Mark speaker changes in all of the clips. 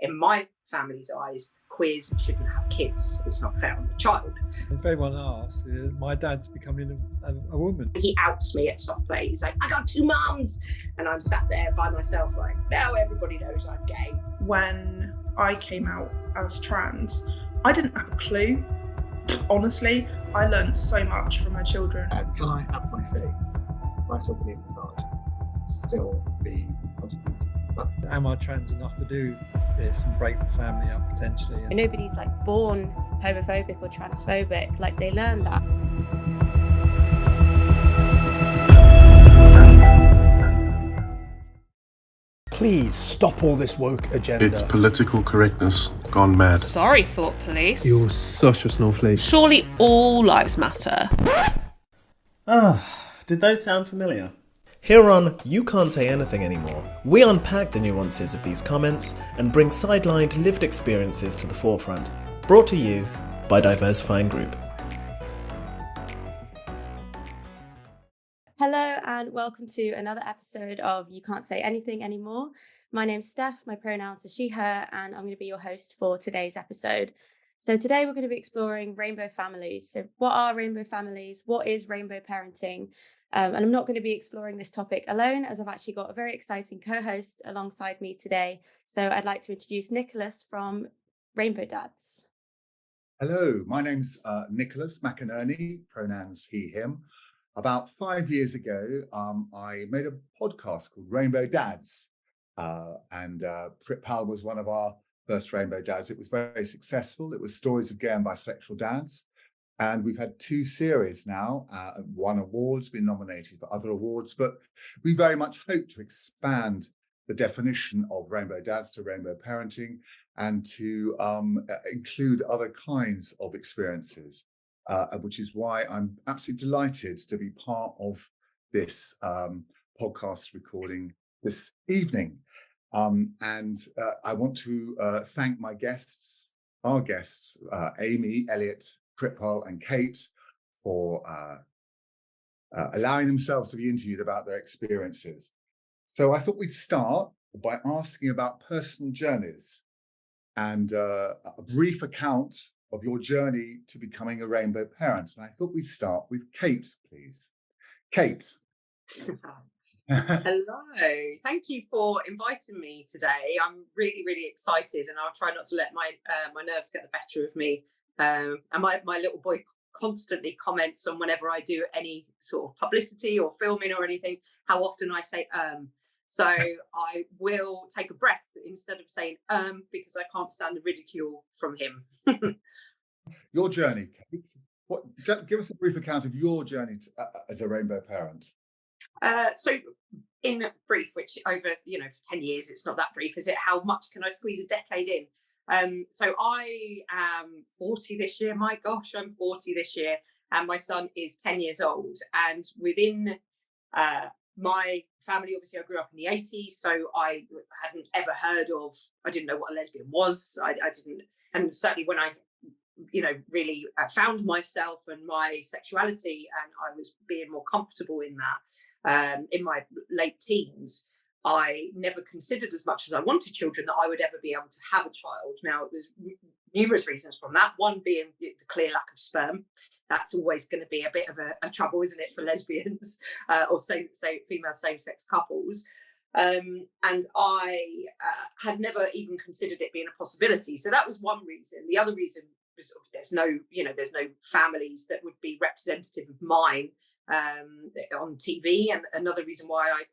Speaker 1: in my family's eyes, queers shouldn't have kids. It's not fair on the child.
Speaker 2: If anyone asks, my dad's becoming a woman.
Speaker 1: He outs me at soft play. He's like, I got 2 mums. And I'm sat there by myself like, now everybody knows I'm gay.
Speaker 3: When I came out as trans, I didn't have a clue. Honestly, I learned so much from my children.
Speaker 4: Can I have my faith? Do I still believe in God? Still be contributing?
Speaker 2: Am I trans enough to do this and break the family up potentially?
Speaker 5: Nobody's like born homophobic or transphobic, like they learn that.
Speaker 6: Please stop all this woke agenda.
Speaker 7: It's political correctness gone mad.
Speaker 8: Sorry, Thought Police.
Speaker 6: You're such a snowflake.
Speaker 8: Surely all lives matter.
Speaker 9: Did those sound familiar? Here on You Can't Say Anything Anymore, we unpack the nuances of these comments and bring sidelined lived experiences to the forefront. Brought to you by Diversifying Group.
Speaker 5: Hello and welcome to another episode of You Can't Say Anything Anymore. My name's Stef, my pronouns are she, her, and I'm going to be your host for today's episode. So today we're going to be exploring rainbow families. So what are rainbow families? What is rainbow parenting? And I'm not going to be exploring this topic alone, as I've actually got a very exciting co-host alongside me today. So I'd like to introduce Nicholas from Rainbow Dads.
Speaker 10: Hello, my name's Nicholas McInerny, pronouns he, him. About 5 years ago, I made a podcast called Rainbow Dads, and Pritpal was one of our first Rainbow Dads. It was very successful. It was stories of gay and bisexual dads. And we've had 2 series now, won awards, been nominated for other awards, but we very much hope to expand the definition of rainbow dads to rainbow parenting and to include other kinds of experiences, which is why I'm absolutely delighted to be part of this podcast recording this evening. And I want to thank my guests, our guests, Amy, Elliot, Pritpal and Kate, for allowing themselves to be interviewed about their experiences. So I thought we'd start by asking about personal journeys and a brief account of your journey to becoming a rainbow parent. And I thought we'd start with Kate, please. Kate.
Speaker 1: Hello, thank you for inviting me today. I'm really, really excited, and I'll try not to let my nerves get the better of me. And my little boy constantly comments on whenever I do any sort of publicity or filming or anything, how often I say so I will take a breath instead of saying because I can't stand the ridicule from him.
Speaker 10: Your journey, give us a brief account of your journey as a rainbow parent.
Speaker 1: So in brief, which over for 10 years, it's not that brief, is it? How much can I squeeze a decade in? So I am 40 this year. My gosh, I'm 40 this year, and my son is 10 years old. And within my family, obviously, I grew up in the 80s, so I hadn't ever heard of. I didn't know what a lesbian was. I didn't, and certainly when I, really found myself and my sexuality, and I was being more comfortable in that in my late teens. I never considered, as much as I wanted children, that I would ever be able to have a child. Now, it was numerous reasons from that. One being the clear lack of sperm. That's always going to be a bit of a trouble, isn't it, for lesbians or female same-sex couples. And I had never even considered it being a possibility. So that was one reason. The other reason was there's no families that would be representative of mine on TV. And another reason why I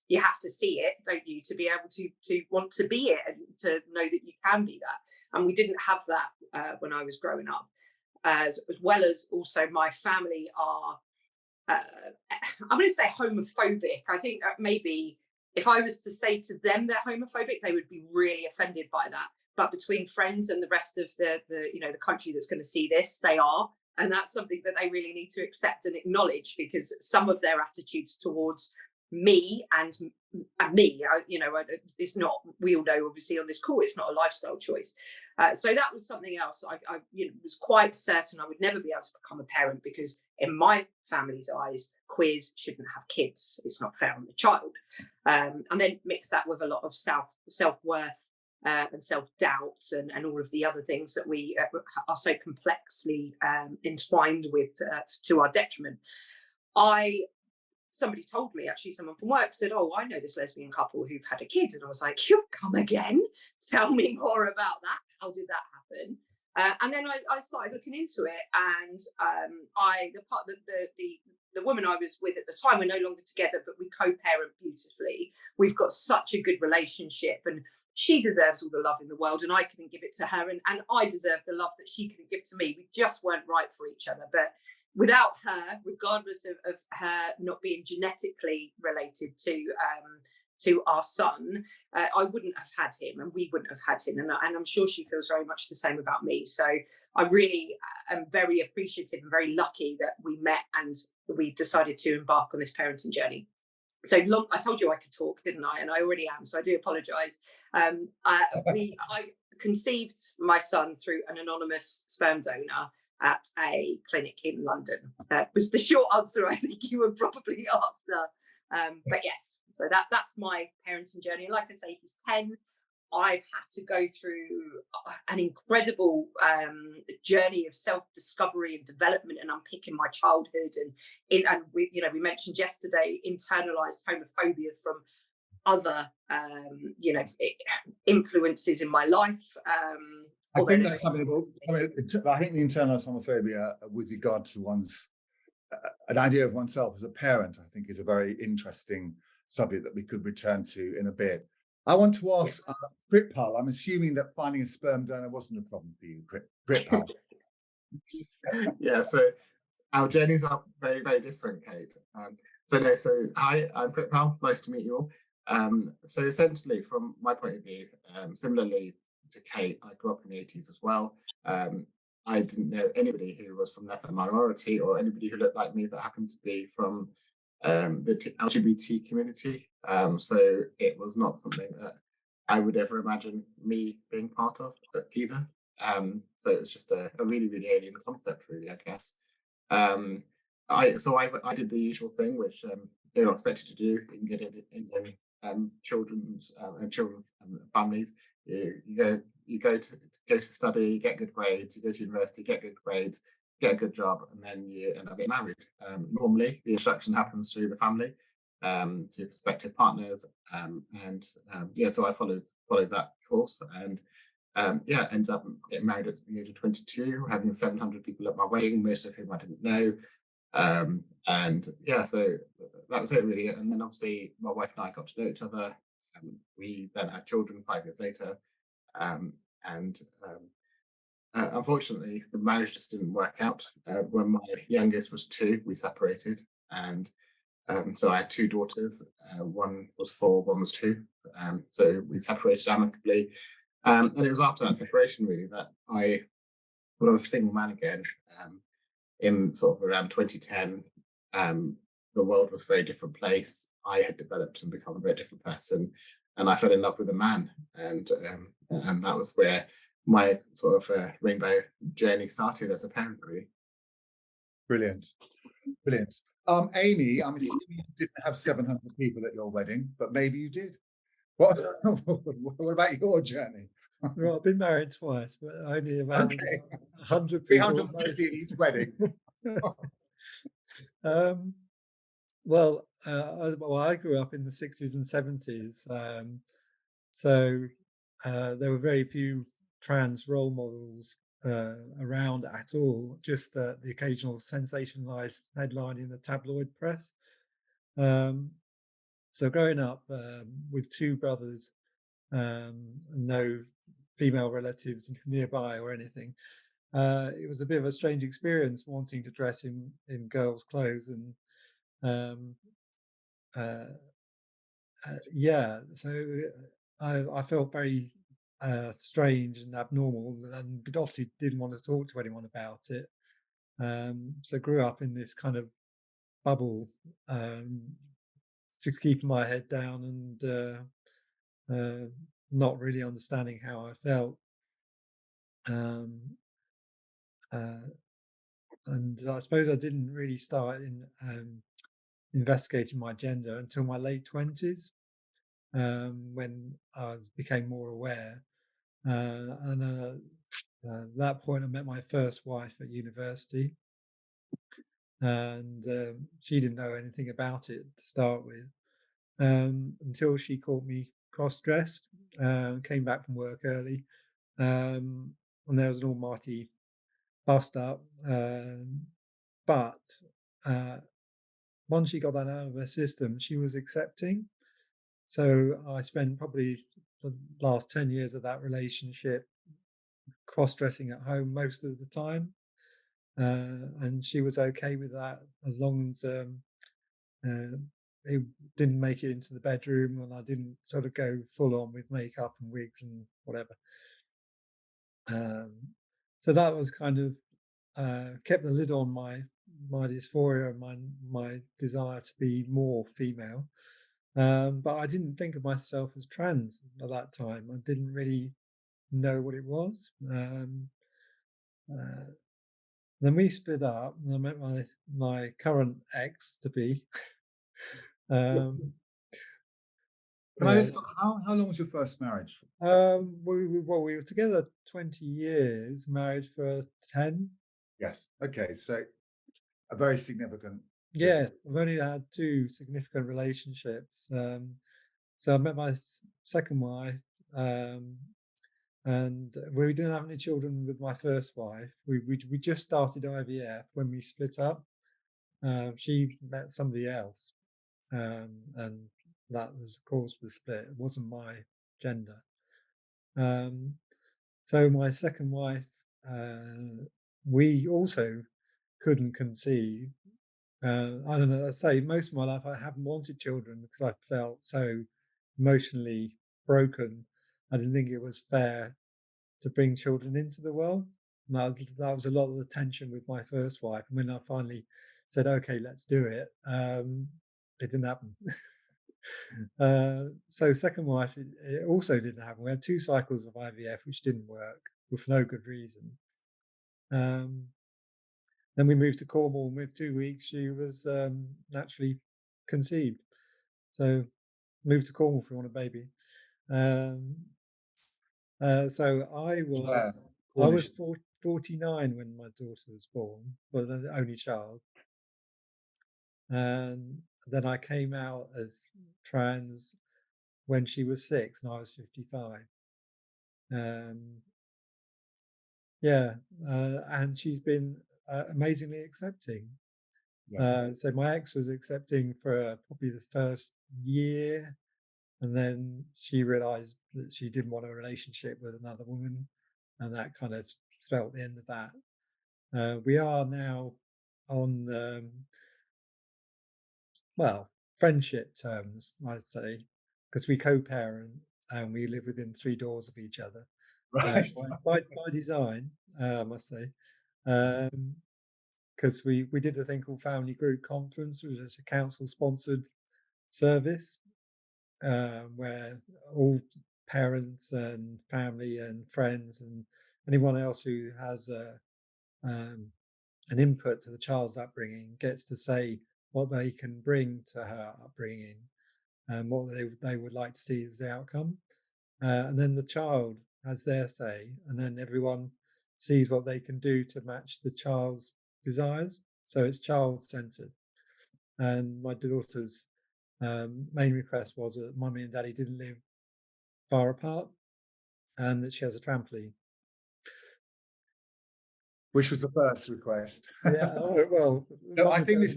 Speaker 1: you have to see it, don't you, to be able to want to be it and to know that you can be that. And we didn't have that when I was growing up, as well as also my family are, I'm going to say homophobic. I think that maybe if I was to say to them they're homophobic, they would be really offended by that. But between friends and the rest of the country that's going to see this, they are. And that's something that they really need to accept and acknowledge, because some of their attitudes towards me and me, it's not, we all know obviously on this call, it's not a lifestyle choice. So that was something else. I was quite certain I would never be able to become a parent, because in my family's eyes, queers shouldn't have kids. It's not fair on the child. And then mix that with a lot of self-worth and self-doubt and all of the other things that we are so complexly entwined with to our detriment. Somebody told me, actually, someone from work said, "Oh, I know this lesbian couple who've had a kid," and I was like, "You come again? Tell me more about that. How did that happen?" And then I started looking into it, and the woman I was with at the time, we're no longer together, but we co-parent beautifully. We've got such a good relationship, and she deserves all the love in the world, and I couldn't give it to her, and I deserve the love that she couldn't give to me. We just weren't right for each other. But without her, regardless of her not being genetically related to our son, I wouldn't have had him, and we wouldn't have had him. And I'm sure she feels very much the same about me. So I really am very appreciative and very lucky that we met and we decided to embark on this parenting journey. So long, I told you I could talk, didn't I? And I already am, so I do apologise. I conceived my son through an anonymous sperm donor at a clinic in London. Was the short answer I think you were probably after. But yes, so that's my parenting journey. And like I say, he's 10. I've had to go through an incredible journey of self-discovery and development and unpicking my childhood. And we mentioned yesterday internalized homophobia from other influences in my life.
Speaker 10: I think that's something I think the internalized homophobia with regard to one's an idea of oneself as a parent, I think, is a very interesting subject that we could return to in a bit. I want to ask Pritpal, I'm assuming that finding a sperm donor wasn't a problem for you, Pritpal.
Speaker 4: Yeah, so our journeys are very, very different, Kate. So hi, I'm Pritpal. Nice to meet you all. So essentially, from my point of view, similarly to Kate, I grew up in the 80s as well. I didn't know anybody who was from that minority or anybody who looked like me that happened to be from the LGBT community. So it was not something that I would ever imagine me being part of either. So it was just a really, really alien concept, really, I guess. I did the usual thing, which you're not expected to do in Indian children's and children families. You go to study, you get good grades, you go to university, get good grades, get a good job, and then you end up getting married. Normally, the introduction happens through the family to prospective partners, so I followed that course, and ended up getting married at the age of 22, having 700 people at my wedding, most of whom I didn't know. So that was it really. And then obviously my wife and I got to know each other. We then had children 5 years later. Unfortunately, the marriage just didn't work out. When my youngest was 2, we separated. And so I had 2 daughters. One was 4, one was 2. So we separated amicably. And it was after that separation really that when I was a single man again, in sort of around 2010, the world was a very different place. I had developed and become a very different person, and I fell in love with a man, and that was where my sort of rainbow journey started as a parent. Really,
Speaker 10: brilliant. Amy, I'm assuming you didn't have 700 people at your wedding, but maybe you did. What about your journey?
Speaker 2: Well, I've been married twice, but only about 100 people.
Speaker 10: 350 at each wedding.
Speaker 2: I grew up in the 60s and 70s, so there were very few trans role models around at all, just the occasional sensationalized headline in the tabloid press. So growing up with 2 brothers, no female relatives nearby or anything, it was a bit of a strange experience wanting to dress in girls' clothes, and so I felt very strange and abnormal, and obviously didn't want to talk to anyone about it. So grew up in this kind of bubble, to keep my head down and not really understanding how I felt. And I suppose I didn't really start in investigating my gender until my late 20s, when I became more aware. and at that point, I met my first wife at university, and she didn't know anything about it to start with, until she caught me cross-dressed. Came back from work early, and there was an almighty bust up. But once she got that out of her system, she was accepting. So I spent probably the last 10 years of that relationship cross-dressing at home most of the time, and she was okay with that as long as it didn't make it into the bedroom and I didn't sort of go full on with makeup and wigs and whatever. So that was kind of kept the lid on my dysphoria and my desire to be more female. But I didn't think of myself as trans at that time. I didn't really know what it was. Then we split up, and I met my current ex to be.
Speaker 10: Can I just, how long was your first marriage?
Speaker 2: We were together 20 years, married for 10.
Speaker 10: Yes. Okay. So a very significant.
Speaker 2: Yeah, I've only had 2 significant relationships. So I met my second wife, and we didn't have any children with my first wife. We just started IVF when we split up. She met somebody else, and that was the cause for the split. It wasn't my gender. So my second wife, we also couldn't conceive. I don't know, I say most of my life I haven't wanted children because I felt so emotionally broken. I didn't think it was fair to bring children into the world. And that was a lot of the tension with my first wife. And when I finally said, okay, let's do it, it didn't happen. So second wife, it also didn't happen. We had 2 cycles of IVF, which didn't work for no good reason. Then we moved to Cornwall, and with 2 weeks, she was naturally conceived. So moved to Cornwall if we want a baby. So I was 49 when my daughter was born, but the only child. And then I came out as trans when she was 6 and I was 55. And she's been amazingly accepting.
Speaker 10: Yes.
Speaker 2: So my ex was accepting for probably the first year, and then she realized that she didn't want a relationship with another woman, and that kind of spelt the end of that. We are now on friendship terms, I'd say, because we co-parent and we live within 3 doors of each other.
Speaker 10: Right.
Speaker 2: By design, I must say, because we did a thing called Family Group Conference, which is a council-sponsored service where all parents and family and friends and anyone else who has an input to the child's upbringing gets to say what they can bring to her upbringing and what they would like to see as the outcome. And then the child has their say, and then everyone sees what they can do to match the child's desires. So it's child-centered. And my daughter's main request was that Mummy and Daddy didn't live far apart, and that she has a trampoline.
Speaker 10: Which was the first request.
Speaker 2: Yeah, well,
Speaker 10: no, I think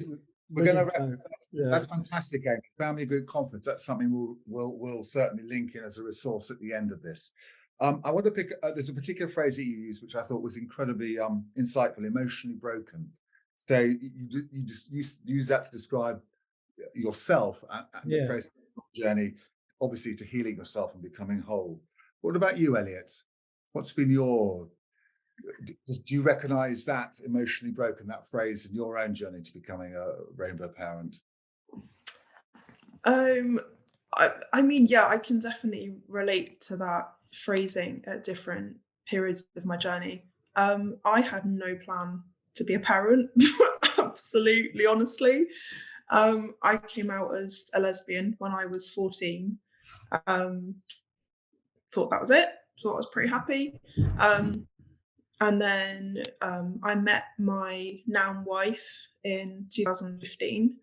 Speaker 10: we're going to. That's fantastic, Amy. Family Group Conference. That's something we'll certainly link in as a resource at the end of this. I want to pick. There's a particular phrase that you used, which I thought was incredibly insightful. Emotionally broken. So you just use that to describe yourself and the process of your journey, obviously to healing yourself and becoming whole. What about you, Elliot? What's been your? Do you recognize that emotionally broken, that phrase, in your own journey to becoming a rainbow parent?
Speaker 3: I mean, yeah, I can definitely relate to that phrasing at different periods of my journey. I had no plan to be a parent, absolutely, honestly. I came out as a lesbian when I was 14. Thought that was it. thought I was pretty happy. And then I met my now wife in 2015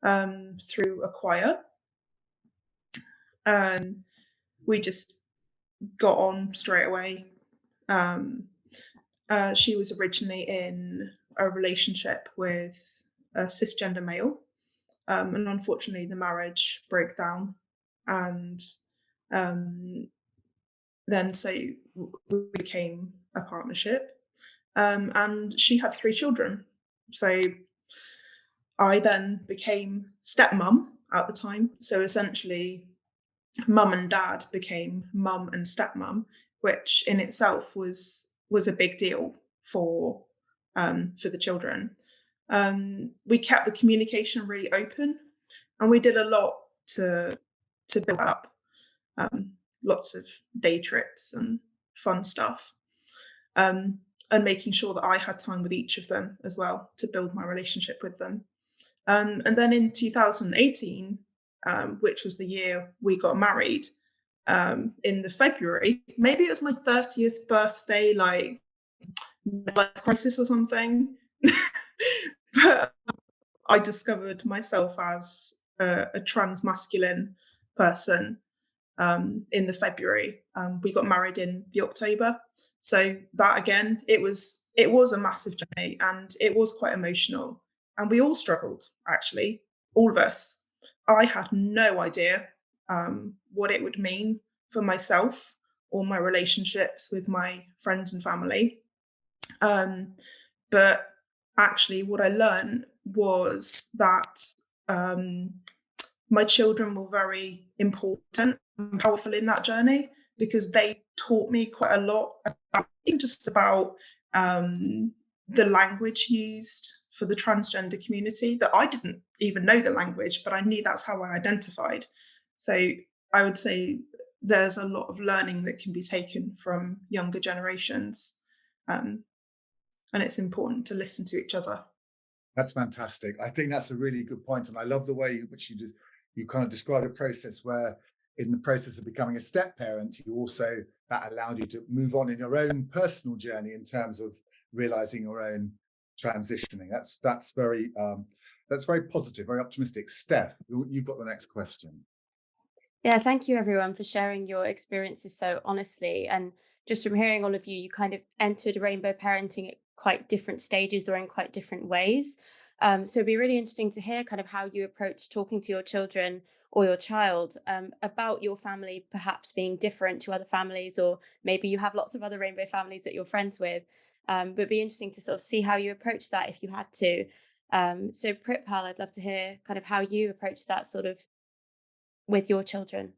Speaker 3: through a choir. We just got on straight away. She was originally in a relationship with a cisgender male, and unfortunately the marriage broke down, and then so we became a partnership, and she had 3 children. So I then became stepmom at the time. So essentially mum and dad became mum and stepmom, which in itself was a big deal for the children. We kept the communication really open, and we did a lot to build up lots of day trips and fun stuff, and making sure that I had time with each of them as well to build my relationship with them. And then in 2018, which was the year we got married, in the February, maybe it was my 30th birthday, like life crisis or something. But I discovered myself as a trans masculine person in the February. We got married in the October. So that again, it was a massive journey, and it was quite emotional. And we all struggled, actually, all of us. I had no idea what it would mean for myself or my relationships with my friends and family. But actually, what I learned was that my children were very important and powerful in that journey, because they taught me quite a lot about the language used for the transgender community, that I didn't even know the language, but I knew that's how I identified. So I would say there's a lot of learning that can be taken from younger generations, and it's important to listen to each other.
Speaker 10: That's fantastic. I think that's a really good point, and I love the way which you kind of described a process where, in the process of becoming a step parent, you also, that allowed you to move on in your own personal journey in terms of realizing your own transitioning. That's very positive, very optimistic. Steph, you've got the next question.
Speaker 5: Yeah, thank you everyone for sharing your experiences so honestly. And just from hearing all of you, you kind of entered rainbow parenting at quite different stages or in quite different ways. So it'd be really interesting to hear kind of how you approach talking to your children or your child about your family perhaps being different to other families, or maybe you have lots of other rainbow families that you're friends with. But it'd be interesting to sort of see how you approach that if you had to. So Pritpal, I'd love to hear kind of how you approach that sort of with your children.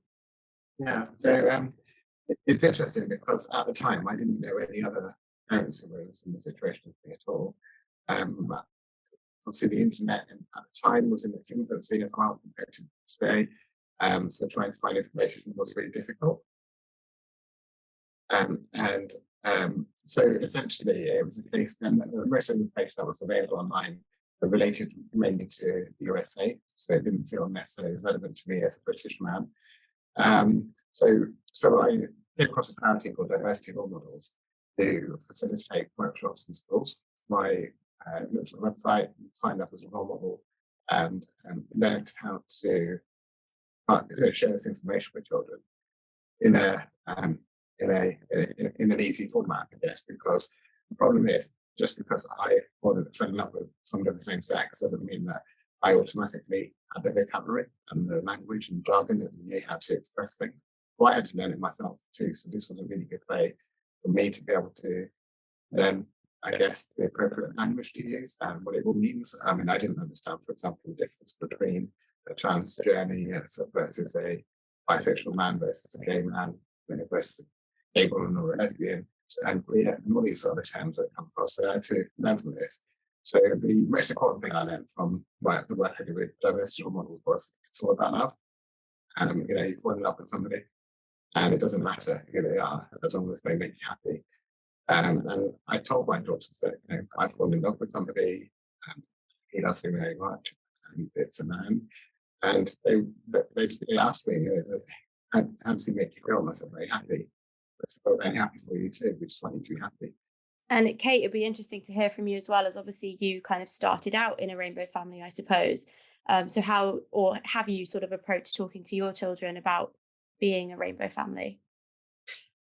Speaker 4: Yeah, so it's interesting because at the time I didn't know any other parents who were in a similar situation as me at all. Obviously, the internet at the time was in its infancy as well compared to today. So trying to find information was really difficult. So essentially, it was a case then that most of the information that was available online were related mainly to the USA, so it didn't feel necessarily relevant to me as a British man. So I came across a charity called Diversity Role Models, who facilitate workshops in schools. I looked at the website, signed up as a role model, and learned how to share this information with children in an easy format, I guess. Because the problem is, just because I fell in love with somebody of the same sex doesn't mean that I automatically had the vocabulary and the language and jargon and knew how to express things. Well, I had to learn it myself too. So this was a really good way for me to be able to learn, I guess, the appropriate language to use and what it all means. I mean, I didn't understand, for example, the difference between a trans journey versus a bisexual man versus a gay man, versus a gay woman or a lesbian, and queer, and all these other terms that come across. So I had to learn from this. So the most important thing I learned from the work I did with diversity role models was it's all about love. You fall in love with somebody, and it doesn't matter who they are as long as they make you happy. And I told my daughters that I fall in love with somebody, and he loves me very much, and it's a man. And they asked me, how does he make you feel? And I said, very happy. we're very happy for you too. We just want you to be happy.
Speaker 5: And Kate, it'd be interesting to hear from you as well, as obviously you kind of started out in a rainbow family, I suppose. So how, or have you sort of approached talking to your children about being a rainbow family?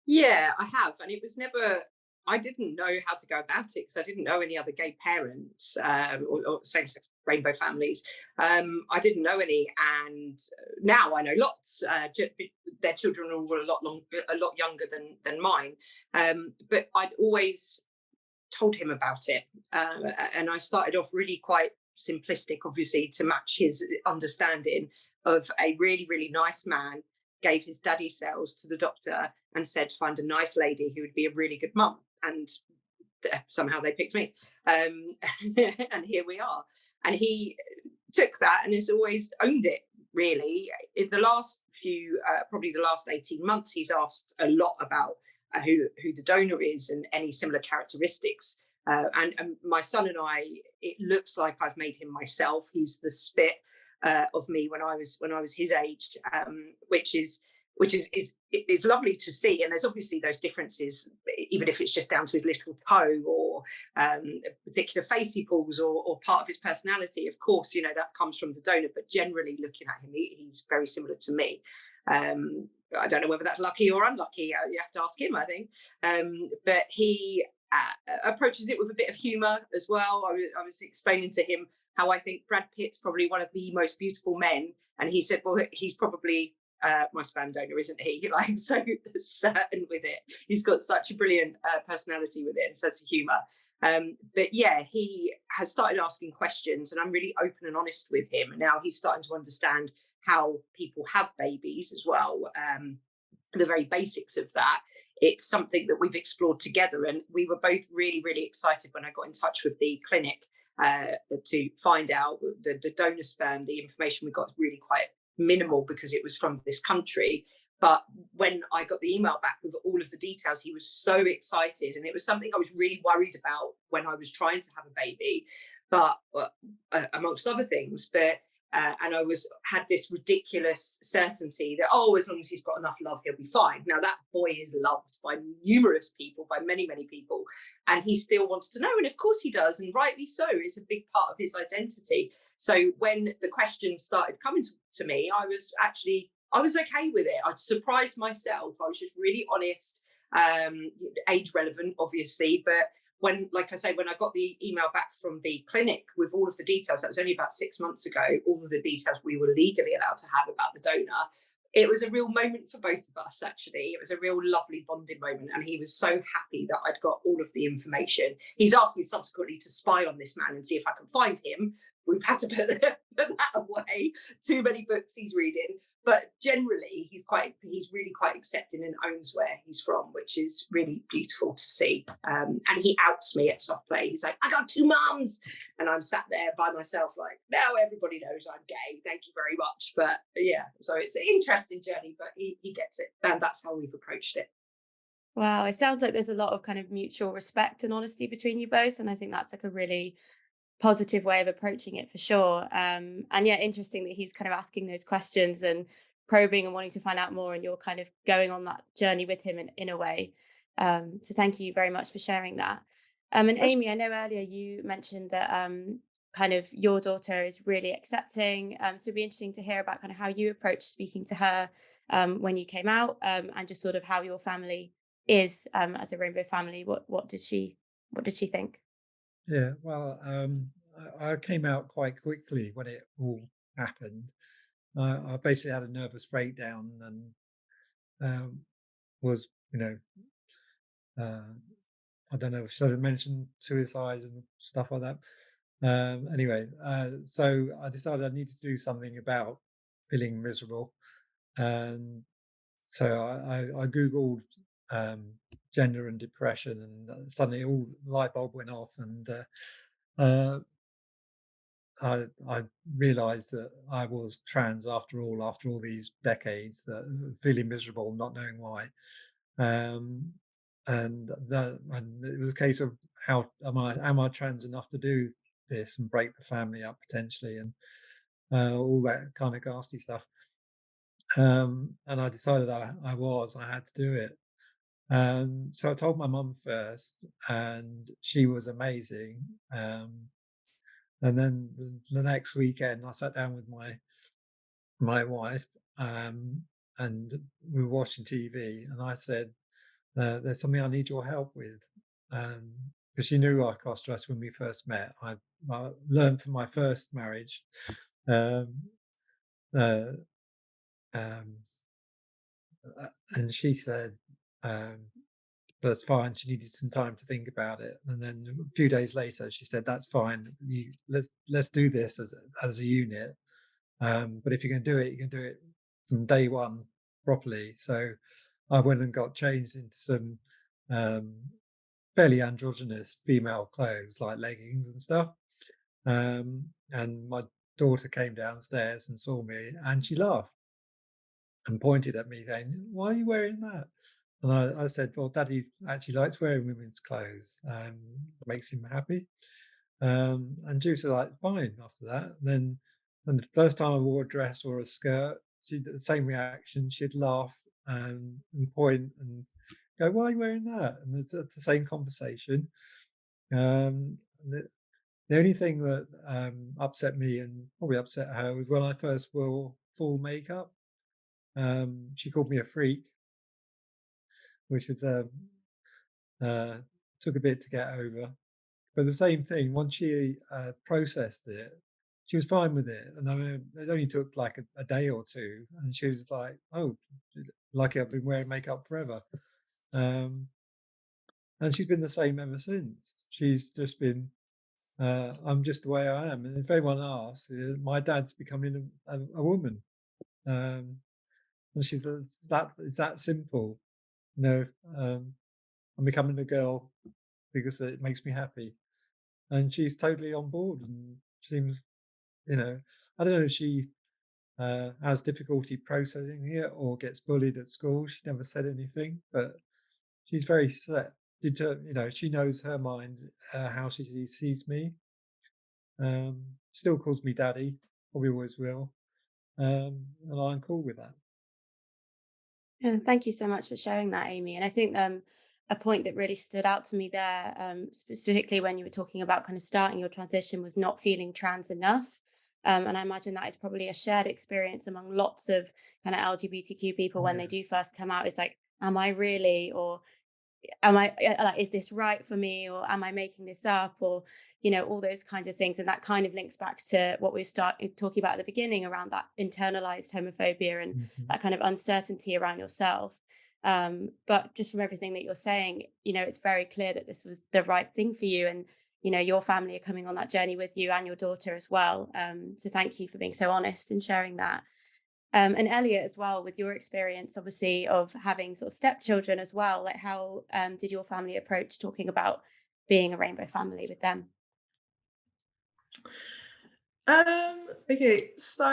Speaker 1: Yeah, I have. And it was never, I didn't know how to go about it because I didn't know any other gay parents or same-sex rainbow families. I didn't know any. And now I know lots. Their children are all a lot younger than mine. But I'd always told him about it. And I started off really quite simplistic, obviously, to match his understanding of a really, really nice man gave his daddy cells to the doctor and said, find a nice lady who would be a really good mum. And somehow they picked me. And here we are. And he took that and has always owned it, really. In the last few, probably the last 18 months, he's asked a lot about who the donor is and any similar characteristics. And my son and I, it looks like I've made him myself. He's the spit of me when I was his age, which is lovely to see. And there's obviously those differences, even if it's just down to his little toe or a particular face he pulls or part of his personality. Of course, you know, that comes from the donor, but generally looking at him, he's very similar to me. I don't know whether that's lucky or unlucky. You have to ask him, I think. But he approaches it with a bit of humour as well. I was explaining to him how I think Brad Pitt's probably one of the most beautiful men. And he said, well, he's probably my sperm donor, isn't he? Like, so certain with it. He's got such a brilliant personality with it and sense of humour. But yeah, he has started asking questions and I'm really open and honest with him. And now he's starting to understand how people have babies as well. The very basics of that. It's something that we've explored together. And we were both really, really excited when I got in touch with the clinic to find out the donor sperm. The information we got was really quite minimal because it was from this country. But when I got the email back with all of the details, he was so excited. And it was something I was really worried about when I was trying to have a baby, but amongst other things. But and I had this ridiculous certainty that, as long as he's got enough love, he'll be fine. Now, that boy is loved by numerous people, by many, many people, and he still wants to know. And of course he does, and rightly so. It's a big part of his identity. So when the questions started coming to me, I was okay with it. I'd surprised myself. I was just really honest, age relevant, obviously, but when, like I say, when I got the email back from the clinic with all of the details, that was only about 6 months ago, all of the details we were legally allowed to have about the donor, it was a real moment for both of us, actually. It was a real lovely bonding moment. And he was so happy that I'd got all of the information. He's asked me subsequently to spy on this man and see if I can find him. We've had to put that away. Too many books he's reading. But generally, he's really quite accepting and owns where he's from, which is really beautiful to see. And he outs me at soft play. He's like, I got 2 mums. And I'm sat there by myself like, now everybody knows I'm gay. Thank you very much. But yeah, so it's an interesting journey, but he gets it. And that's how we've approached it.
Speaker 5: Wow. It sounds like there's a lot of kind of mutual respect and honesty between you both. And I think that's like a really positive way of approaching it for sure. And yeah, interesting that he's kind of asking those questions and probing and wanting to find out more, and you're kind of going on that journey with him in a way. So thank you very much for sharing that. And Amy, I know earlier you mentioned that kind of your daughter is really accepting. So it'd be interesting to hear about kind of how you approached speaking to her when you came out, and just sort of how your family is as a rainbow family. What did she think?
Speaker 2: Yeah, well, I came out quite quickly when it all happened. I basically had a nervous breakdown and was, I don't know if I should have mentioned suicide and stuff like that. Anyway, so I decided I needed to do something about feeling miserable. And so I Googled gender and depression, and suddenly all the light bulb went off, and I realized that I was trans after all these decades, feeling miserable, not knowing why. And it was a case of how am I trans enough to do this and break the family up potentially, and all that kind of ghastly stuff. And I decided I had to do it. So I told my mum first, and she was amazing. And then the next weekend, I sat down with my wife, and we were watching TV, and I said, "There's something I need your help with," because she knew I got stressed when we first met. I learned from my first marriage. Um, uh, um, and she said, that's fine. She needed some time to think about it, and then a few days later, she said, "That's fine. Let's do this as a unit. But if you're going to do it, you can do it from day one properly." So I went and got changed into some fairly androgynous female clothes, like leggings and stuff. And my daughter came downstairs and saw me, and she laughed and pointed at me, saying, "Why are you wearing that?" And I said, "Well, Daddy actually likes wearing women's clothes. Makes him happy." And she was like, "Fine." After that, and the first time I wore a dress or a skirt, she did the same reaction. She'd laugh and point and go, "Why are you wearing that?" And it's the same conversation. The only thing that upset me and probably upset her was when I first wore full makeup. She called me a freak, which was took a bit to get over. But the same thing, once she processed it, she was fine with it. And I mean, it only took like a day or two, and she was like, "Oh, lucky I've been wearing makeup forever." And she's been the same ever since. She's just been, "I'm just the way I am." And if anyone asks, my dad's becoming a woman. And she says, it's that simple. You know, I'm becoming a girl because it makes me happy. And she's totally on board and seems, I don't know if she has difficulty processing it or gets bullied at school. She never said anything, but she's very set. She knows her mind, how she sees me. Still calls me daddy, probably always will. And I'm cool with that.
Speaker 5: Yeah, thank you so much for sharing that, Amy. And I think a point that really stood out to me there, specifically when you were talking about kind of starting your transition, was not feeling trans enough. And I imagine that is probably a shared experience among lots of kind of LGBTQ people when they do first come out. It's like, am I really? Or am I like, is this right for me, or am I making this up, or all those kinds of things. And that kind of links back to what we started talking about at the beginning around that internalized homophobia and that kind of uncertainty around yourself. But just from everything that you're saying, it's very clear that this was the right thing for you, and your family are coming on that journey with you and your daughter as well. So thank you for being so honest and sharing that. And Elliot, as well, with your experience, obviously, of having sort of stepchildren as well, like how did your family approach talking about being a rainbow family with them?
Speaker 3: Okay, so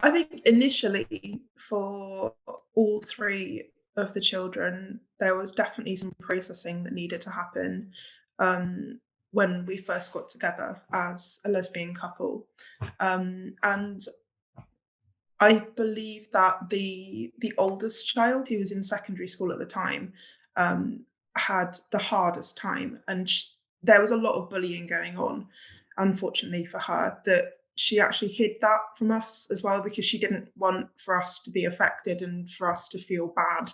Speaker 3: I think initially for all three of the children, there was definitely some processing that needed to happen when we first got together as a lesbian couple. And I believe that the oldest child, who was in secondary school at the time, had the hardest time, and there was a lot of bullying going on, unfortunately for her, that she actually hid that from us as well, because she didn't want for us to be affected and for us to feel bad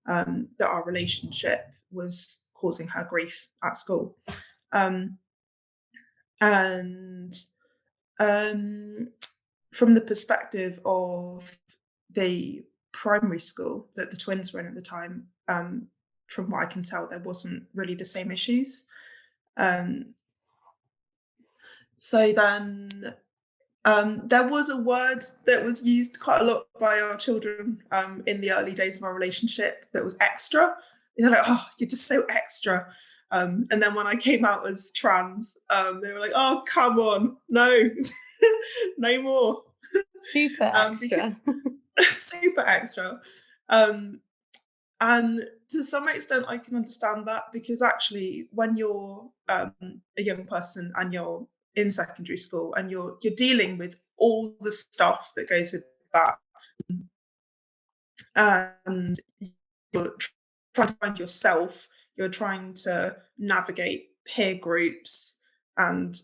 Speaker 3: that our relationship was causing her grief at school. And from the perspective of the primary school that the twins were in at the time, from what I can tell, there wasn't really the same issues. So then there was a word that was used quite a lot by our children in the early days of our relationship that was extra. They're like, "Oh, you're just so extra." And then when I came out as trans, they were like, "Oh, come on, no, no more."
Speaker 5: Super extra.
Speaker 3: Super extra. And to some extent, I can understand that, because actually, when you're a young person and you're in secondary school and you're dealing with all the stuff that goes with that, and you're trying to find yourself, you're trying to navigate peer groups and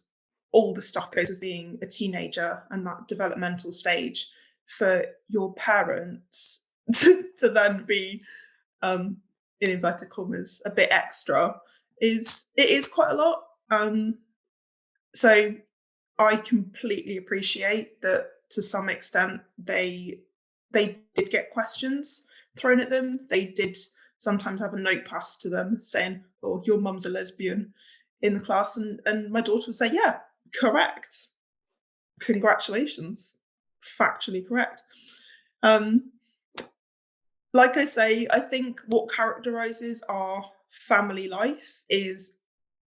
Speaker 3: all the stuff goes with being a teenager and that developmental stage. For your parents to then be, in inverted commas, a bit extra is quite a lot. So I completely appreciate that to some extent they did get questions thrown at them. They did sometimes have a note passed to them saying, "Oh, your mum's a lesbian," in the class, and my daughter would say, "Yeah, correct. Congratulations, factually correct." Like I say, I think what characterizes our family life is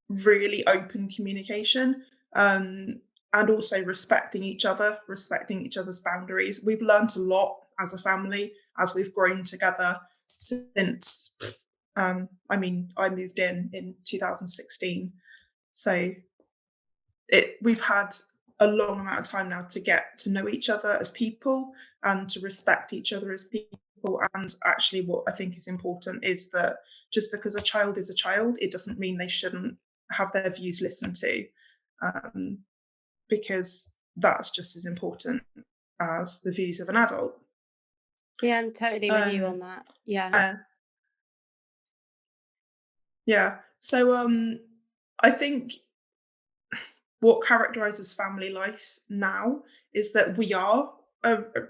Speaker 3: really open communication, and also respecting each other, respecting each other's boundaries. We've learned a lot as a family as we've grown together since, I moved in 2016. So we've had a long amount of time now to get to know each other as people and to respect each other as people. And actually what I think is important is that just because a child is a child, it doesn't mean they shouldn't have their views listened to, because that's just as important as the views of an adult.
Speaker 5: Yeah, I'm totally with you on that. Yeah.
Speaker 3: So I think what characterizes family life now is that we are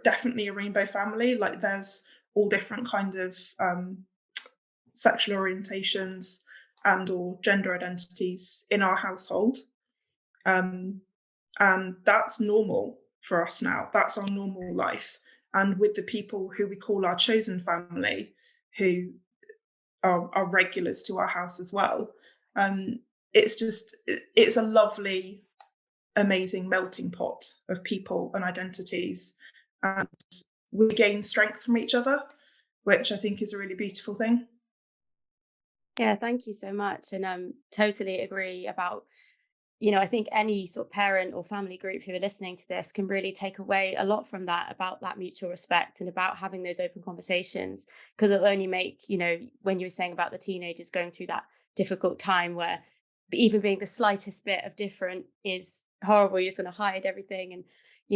Speaker 3: definitely a rainbow family. Like there's all different kind of sexual orientations and or gender identities in our household, and that's normal for us now. That's our normal life. And with the people who we call our chosen family, who are regulars to our house as well, it's a lovely, amazing melting pot of people and identities, and we gain strength from each other, which I think is a really beautiful thing.
Speaker 5: Yeah, thank you so much. And totally agree about, I think any sort of parent or family group who are listening to this can really take away a lot from that, about that mutual respect and about having those open conversations, because it'll only make, when you were saying about the teenagers going through that difficult time where even being the slightest bit of different is horrible, you're just going to hide everything. And,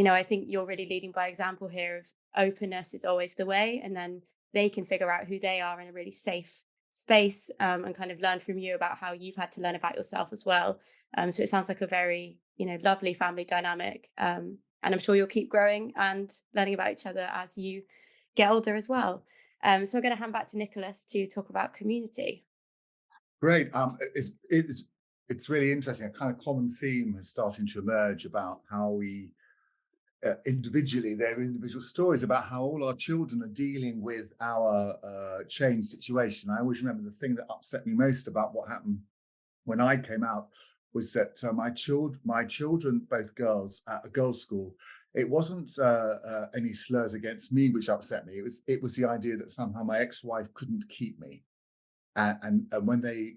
Speaker 5: I think you're really leading by example here of openness is always the way. And then they can figure out who they are in a really safe space, and kind of learn from you about how you've had to learn about yourself as well. So it sounds like a very, lovely family dynamic. And I'm sure you'll keep growing and learning about each other as you get older as well. So I'm going to hand back to Nicholas to talk about community.
Speaker 10: Great. It's really interesting. A kind of common theme is starting to emerge about how we individually, their individual stories about how all our children are dealing with our changed situation. I always remember the thing that upset me most about what happened when I came out was that my children, both girls, at a girls' school, it wasn't any slurs against me which upset me. It was the idea that somehow my ex-wife couldn't keep me. And when they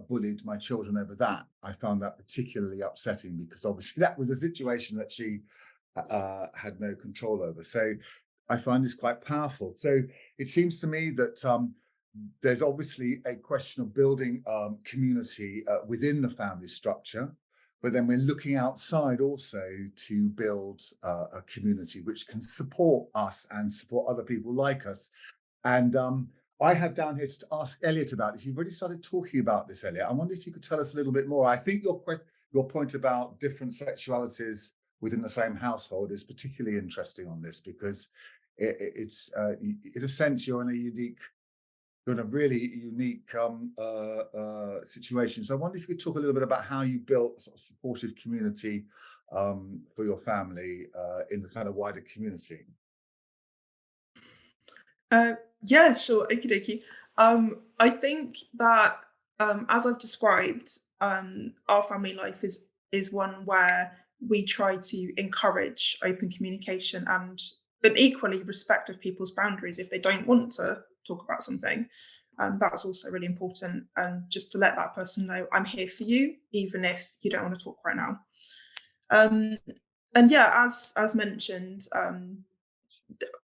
Speaker 10: bullied my children over that, I found that particularly upsetting, because obviously that was a situation that she had no control over. So I find this quite powerful. So it seems to me that there's obviously a question of building community within the family structure, but then we're looking outside also to build a community which can support us and support other people like us. And I have down here to ask Elliot about this. You've already started talking about this, Elliot. I wonder if you could tell us a little bit more. I think your point about different sexualities within the same household is particularly interesting on this, because it's in a sense you're in a really unique situation. So I wonder if you could talk a little bit about how you built a sort of supportive community for your family in the kind of wider community.
Speaker 3: Yeah, sure. Okie dokie. I think that as I've described, our family life is one where we try to encourage open communication and equally respect of people's boundaries if they don't want to talk about something. That's also really important, and just to let that person know I'm here for you, even if you don't want to talk right now. And yeah, as mentioned,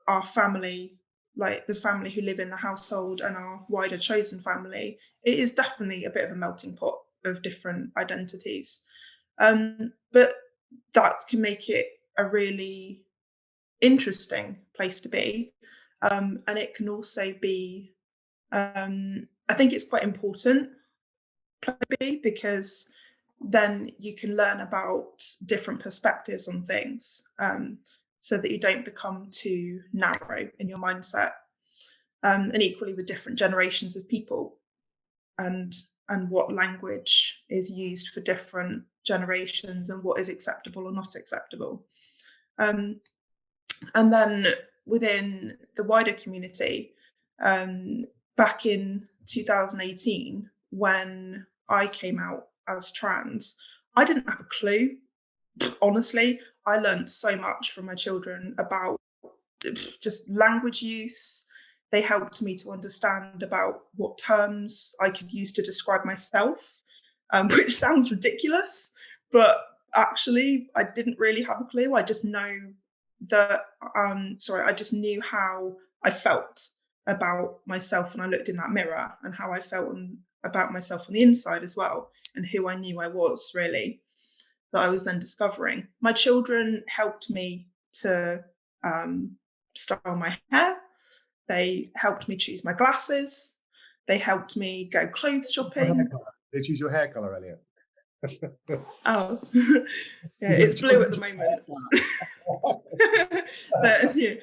Speaker 3: our family like the family who live in the household and our wider chosen family, it is definitely a bit of a melting pot of different identities. But that can make it a really interesting place to be. And it can also be, I think it's quite important to be, because then you can learn about different perspectives on things, so that you don't become too narrow in your mindset. And equally with different generations of people, and what language is used for different generations and what is acceptable or not acceptable. And then within the wider community, back in 2018, when I came out as trans, I didn't have a clue. Honestly, I learned so much from my children about just language use. They helped me to understand about what terms I could use to describe myself, which sounds ridiculous, but actually I didn't really have a clue. I just know that, I just knew how I felt about myself when I looked in that mirror, and how I felt about myself on the inside as well, and who I knew I was, really, that I was then discovering. My children helped me to style my hair. They helped me choose my glasses. They helped me go clothes shopping.
Speaker 10: They choose your hair colour, Elliot.
Speaker 3: Oh, yeah, it's blue at the moment. But yeah,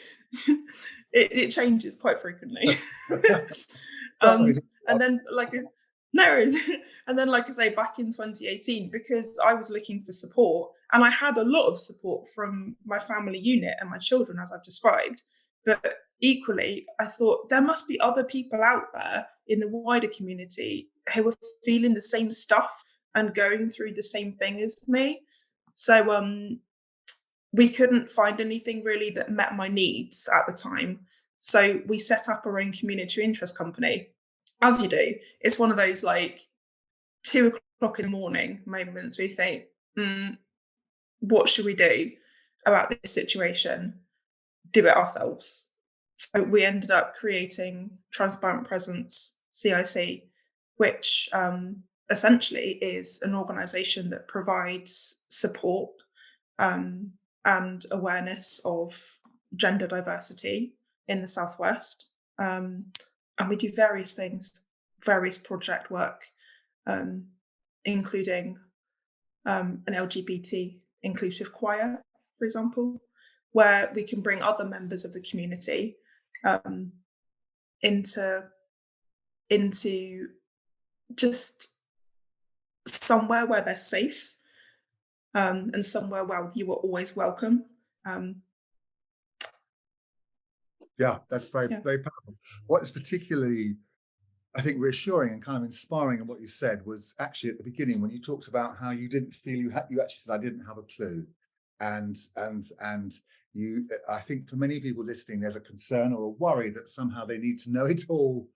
Speaker 3: it changes quite frequently. And then, like I say, back in 2018, because I was looking for support, and I had a lot of support from my family unit and my children, as I've described, but equally, I thought there must be other people out there in the wider community who are feeling the same stuff and going through the same thing as me. So we couldn't find anything really that met my needs at the time. So we set up our own community interest company. As you do, it's one of those like 2 o'clock in the morning moments where you think, what should we do about this situation? Do it ourselves. So we ended up creating Transparent Presence CIC, which essentially is an organisation that provides support and awareness of gender diversity in the Southwest. And we do various things, various project work, including an LGBT inclusive choir, for example, where we can bring other members of the community into just somewhere where they're safe, and somewhere where you are always welcome.
Speaker 10: Yeah, that's very powerful. What's particularly, I think, reassuring and kind of inspiring in what you said was actually at the beginning when you talked about how you didn't feel you actually said, I didn't have a clue. And you, I think for many people listening, there's a concern or a worry that somehow they need to know it all,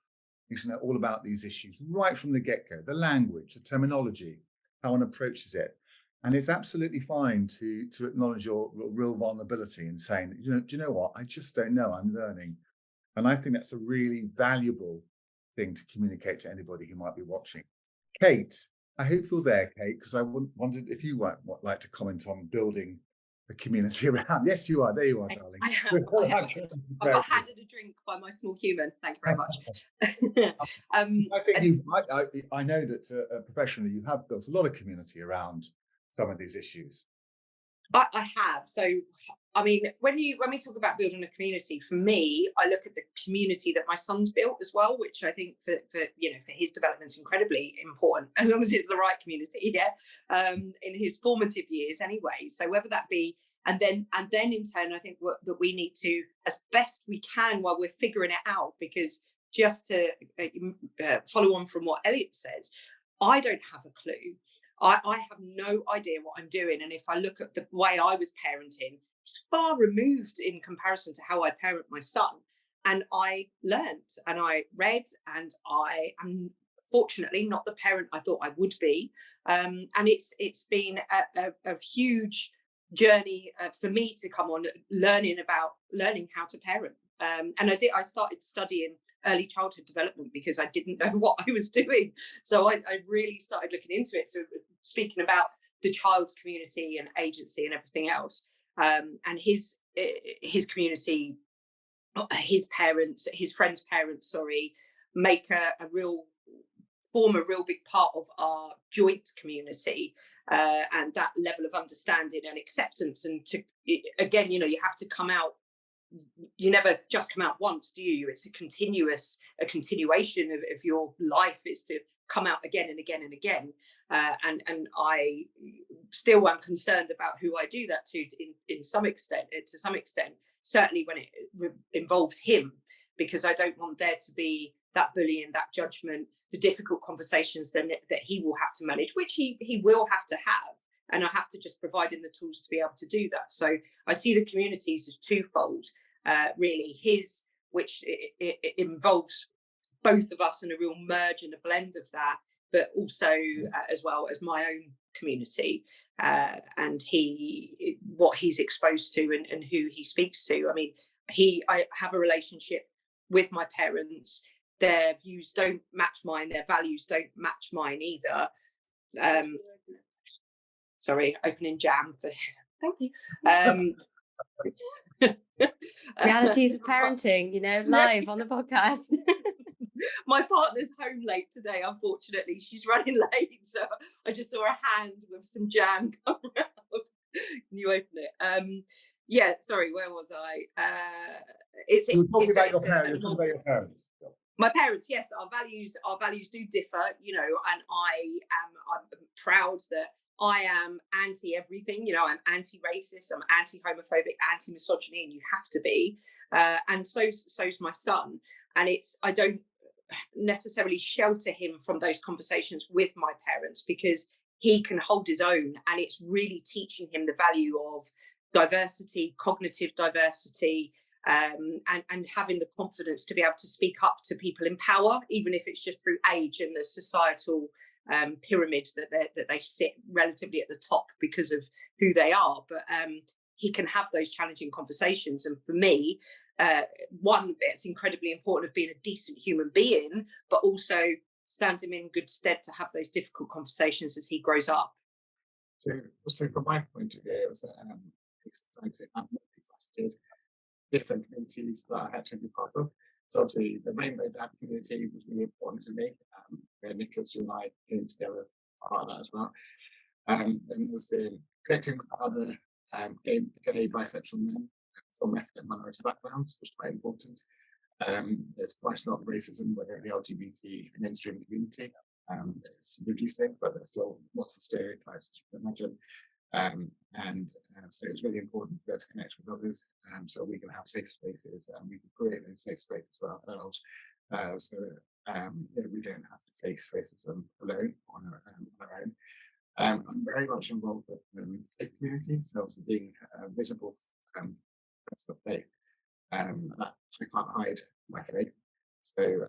Speaker 10: need to know all about these issues right from the get-go, the language, the terminology, how one approaches it. And it's absolutely fine to acknowledge your real vulnerability and saying, do you know what? I just don't know. I'm learning. And I think that's a really valuable thing to communicate to anybody who might be watching. Kate, I hope you're there, Kate, because I wondered if you would like to comment on building a community around. Yes, you are. There you are, darling.
Speaker 1: I got handed a drink by my small human. Thanks very much.
Speaker 10: I think I know that professionally you have built a lot of community around some of these issues.
Speaker 1: I have. So, I mean, when we talk about building a community, for me, I look at the community that my son's built as well, which I think for his development is incredibly important, as long as it's the right community, in his formative years anyway. So whether that be, and then in turn, I think that we need to, as best we can while we're figuring it out, because just to follow on from what Elliot says, I don't have a clue. I have no idea what I'm doing. And if I look at the way I was parenting, it's far removed in comparison to how I parent my son. And I learned and I read, and I am fortunately not the parent I thought I would be. And it's been a huge journey for me to come on learning how to parent. And I started studying early childhood development because I didn't know what I was doing. So I really started looking into it. So speaking about the child's community and agency and everything else, and his community, his parents, his friends' parents, sorry, make form a real big part of our joint community, and that level of understanding and acceptance. And again, you have to come out. You never just come out once, do you? It's a continuation of your life is to come out again and again and again. And I still am concerned about who I do that to some extent, certainly when it involves him, because I don't want there to be that bullying, that judgment, the difficult conversations that he will have to manage, which he will have to have. And I have to just provide him the tools to be able to do that. So I see the communities as twofold, really. His, which it involves both of us and a real merge and a blend of that, but also as well as my own community, and what he's exposed to and who he speaks to. I mean, I have a relationship with my parents. Their views don't match mine. Their values don't match mine either. Sorry, opening jam for thank you.
Speaker 5: Realities of parenting, live on the podcast.
Speaker 1: My partner's home late today, unfortunately. She's running late, so I just saw a hand with some jam come around. Can you open it? Yeah, sorry, where was I?
Speaker 10: You're talking about your parents.
Speaker 1: My parents, yes, our values do differ, and I'm proud that I am anti everything. I'm anti-racist, I'm anti-homophobic, anti-misogyny, and you have to be. And so's my son. And I don't necessarily shelter him from those conversations with my parents, because he can hold his own, and it's really teaching him the value of diversity, cognitive diversity, and having the confidence to be able to speak up to people in power, even if it's just through age and the societal pyramids that they sit relatively at the top because of who they are. But he can have those challenging conversations. And for me, one, it's incredibly important of being a decent human being, but also stand him in good stead to have those difficult conversations as he grows up.
Speaker 4: So from my point of view, it was it's trying to have multifaceted different communities that I had to be part of. So obviously the Rainbow Dad community was really important to me. Nicholas, you and I came together about that as well. Then there was the connecting with other gay, bisexual men from ethnic minority backgrounds, which was quite important. There's quite a lot of racism within the LGBT mainstream community. It's reducing, but there's still lots of stereotypes, as you can imagine. So it's really important to connect with others, so we can have safe spaces, and we can create those safe spaces for ourselves, so that we don't have to face racism alone on our own. I'm very much involved with faith communities, so obviously being visible for faith. I can't hide my faith. So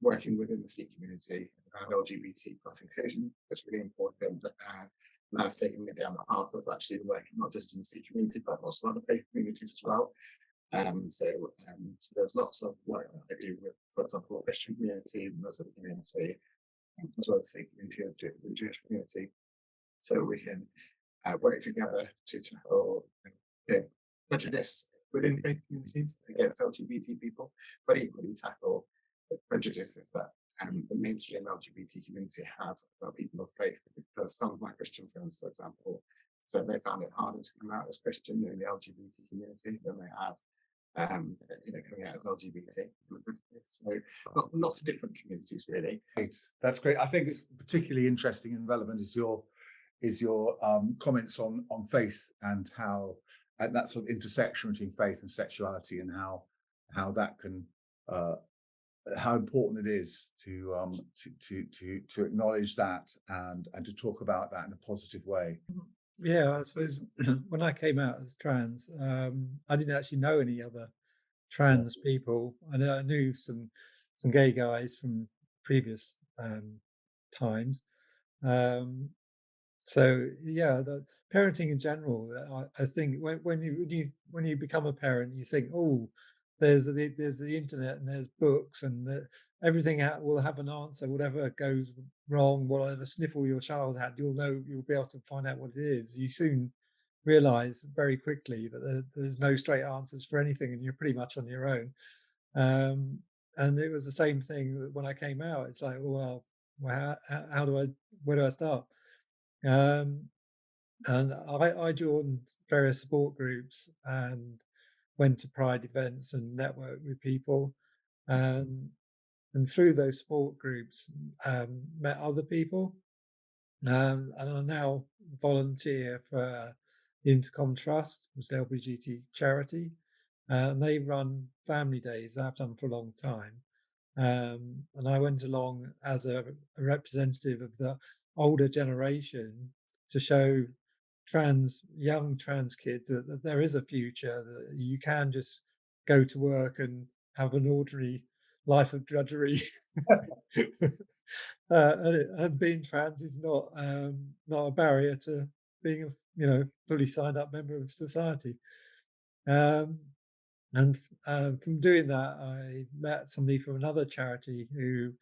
Speaker 4: working within the Sikh community around LGBT plus inclusion is really important. And that's taken me down the path of actually working not just in the Sikh community, but also other faith communities as well. So there's lots of work that I do with, for example, the Christian community, Muslim community, as well as the Sikh community, the Jewish community. So we can work together to tackle prejudice within faith communities against LGBT people, but equally tackle the prejudices that the mainstream LGBT community have about people of faith. Because some of my Christian friends, for example, said they found it harder to come out as Christian in the LGBT community than they have coming out as LGBT. So lots of different communities, really.
Speaker 10: Great. That's great. I think it's particularly interesting and relevant is your comments on faith and how that sort of intersection between faith and sexuality, and how that can how important it is to acknowledge that and to talk about that in a positive way.
Speaker 2: Yeah, I suppose when I came out as trans, I didn't actually know any other trans people. I knew some gay guys from previous times. So yeah, the parenting in general, I think when you become a parent, you think, oh, there's the internet and there's books and everything will have an answer. Whatever goes wrong, whatever sniffle your child had, you'll be able to find out what it is. You soon realize very quickly that there's no straight answers for anything, and you're pretty much on your own. And it was the same thing that when I came out. It's like, well, where do I start? And I joined various support groups and went to Pride events and networked with people, and through those support groups met other people, and I now volunteer for the Intercom Trust, which is the LGBT charity, and they run family days. I've done for a long time, and I went along as a representative of the older generation to show young trans kids that there is a future, that you can just go to work and have an ordinary life of drudgery. And being trans is not a barrier to being a fully signed up member of society. And from doing that, I met somebody from another charity who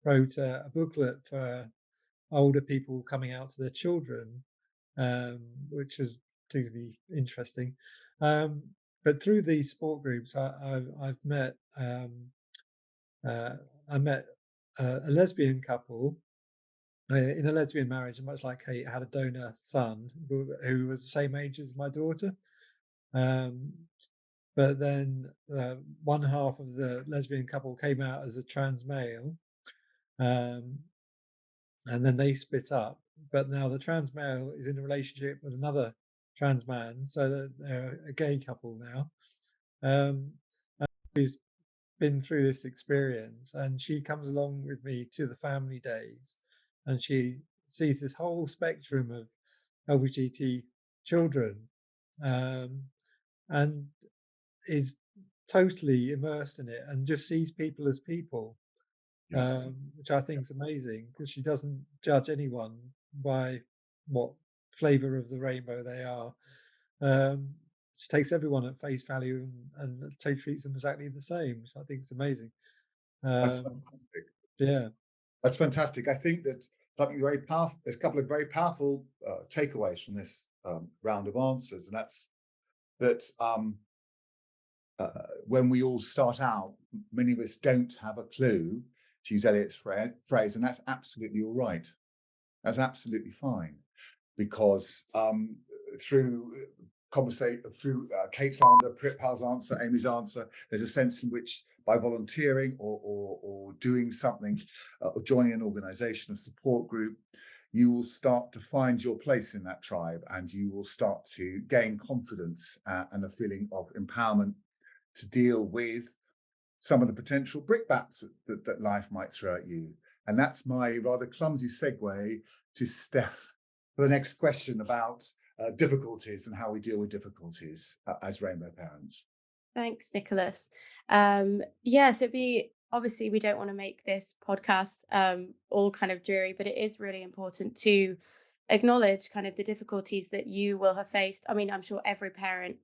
Speaker 2: wrote a booklet for older people coming out to their children, which was particularly interesting. But through these sport groups, I've met I met a lesbian couple in a lesbian marriage, much like Kate, had a donor son who was the same age as my daughter. But then one half of the lesbian couple came out as a trans male, and then they split up. But now the trans male is in a relationship with another trans man, so they're a gay couple now. And she's been through this experience, and she comes along with me to the family days, and she sees this whole spectrum of LGBT children, and is totally immersed in it and just sees people as people, which I think is amazing, because she doesn't judge anyone by what flavor of the rainbow they are. She takes everyone at face value and treats them exactly the same, which I think is amazing.
Speaker 10: That's fantastic.
Speaker 2: Yeah,
Speaker 10: that's fantastic. I think that something very powerful. There's a couple of very powerful takeaways from this round of answers, and that's that when we all start out, many of us don't have a clue, to use Elliot's phrase, and that's absolutely all right. That's absolutely fine, because through conversation, through Kate's answer, Pritpal's answer, Amy's answer, there's a sense in which by volunteering or doing something, or joining an organization, a support group, you will start to find your place in that tribe, and you will start to gain confidence and a feeling of empowerment to deal with some of the potential brickbats that life might throw at you. And that's my rather clumsy segue to Stef for the next question about difficulties and how we deal with difficulties as rainbow parents.
Speaker 5: Thanks, Nicholas. So it'd be, obviously we don't want to make this podcast all kind of dreary, but it is really important to acknowledge kind of the difficulties that you will have faced. I mean, I'm sure every parent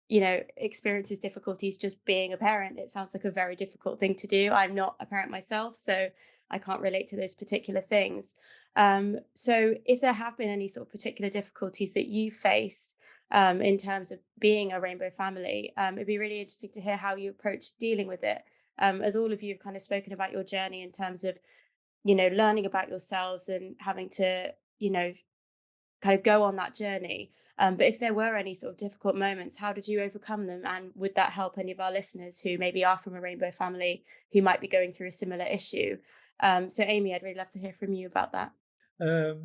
Speaker 5: experiences difficulties just being a parent. It sounds like a very difficult thing to do. I'm not a parent myself, so I can't relate to those particular things. So if there have been any sort of particular difficulties that you faced in terms of being a rainbow family, it'd be really interesting to hear how you approach dealing with it. As all of you have kind of spoken about your journey in terms of, learning about yourselves and having to, kind of go on that journey. But if there were any sort of difficult moments, how did you overcome them? And would that help any of our listeners who maybe are from a rainbow family who might be going through a similar issue? So Amy, I'd really love to hear from you about that.
Speaker 2: I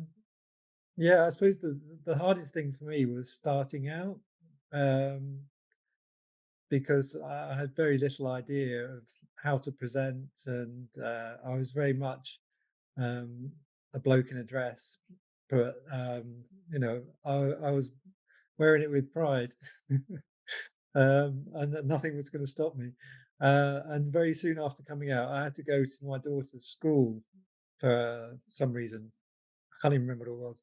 Speaker 2: suppose the hardest thing for me was starting out, because I had very little idea of how to present, and I was very much a bloke in a dress, but I was wearing it with pride, and nothing was going to stop me. And very soon after coming out, I had to go to my daughter's school for some reason. I can't even remember what it was.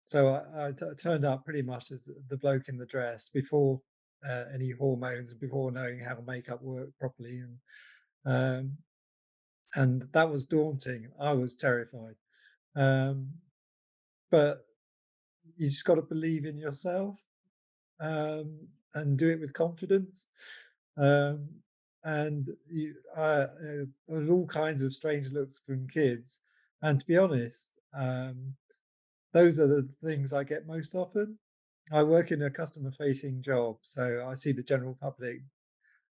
Speaker 2: So I turned up pretty much as the bloke in the dress before any hormones before knowing how makeup worked properly, and that was daunting. I was terrified, but you just got to believe in yourself, and do it with confidence. And there's all kinds of strange looks from kids, and to be honest, those are the things I get most often. I work in a customer-facing job, so I see the general public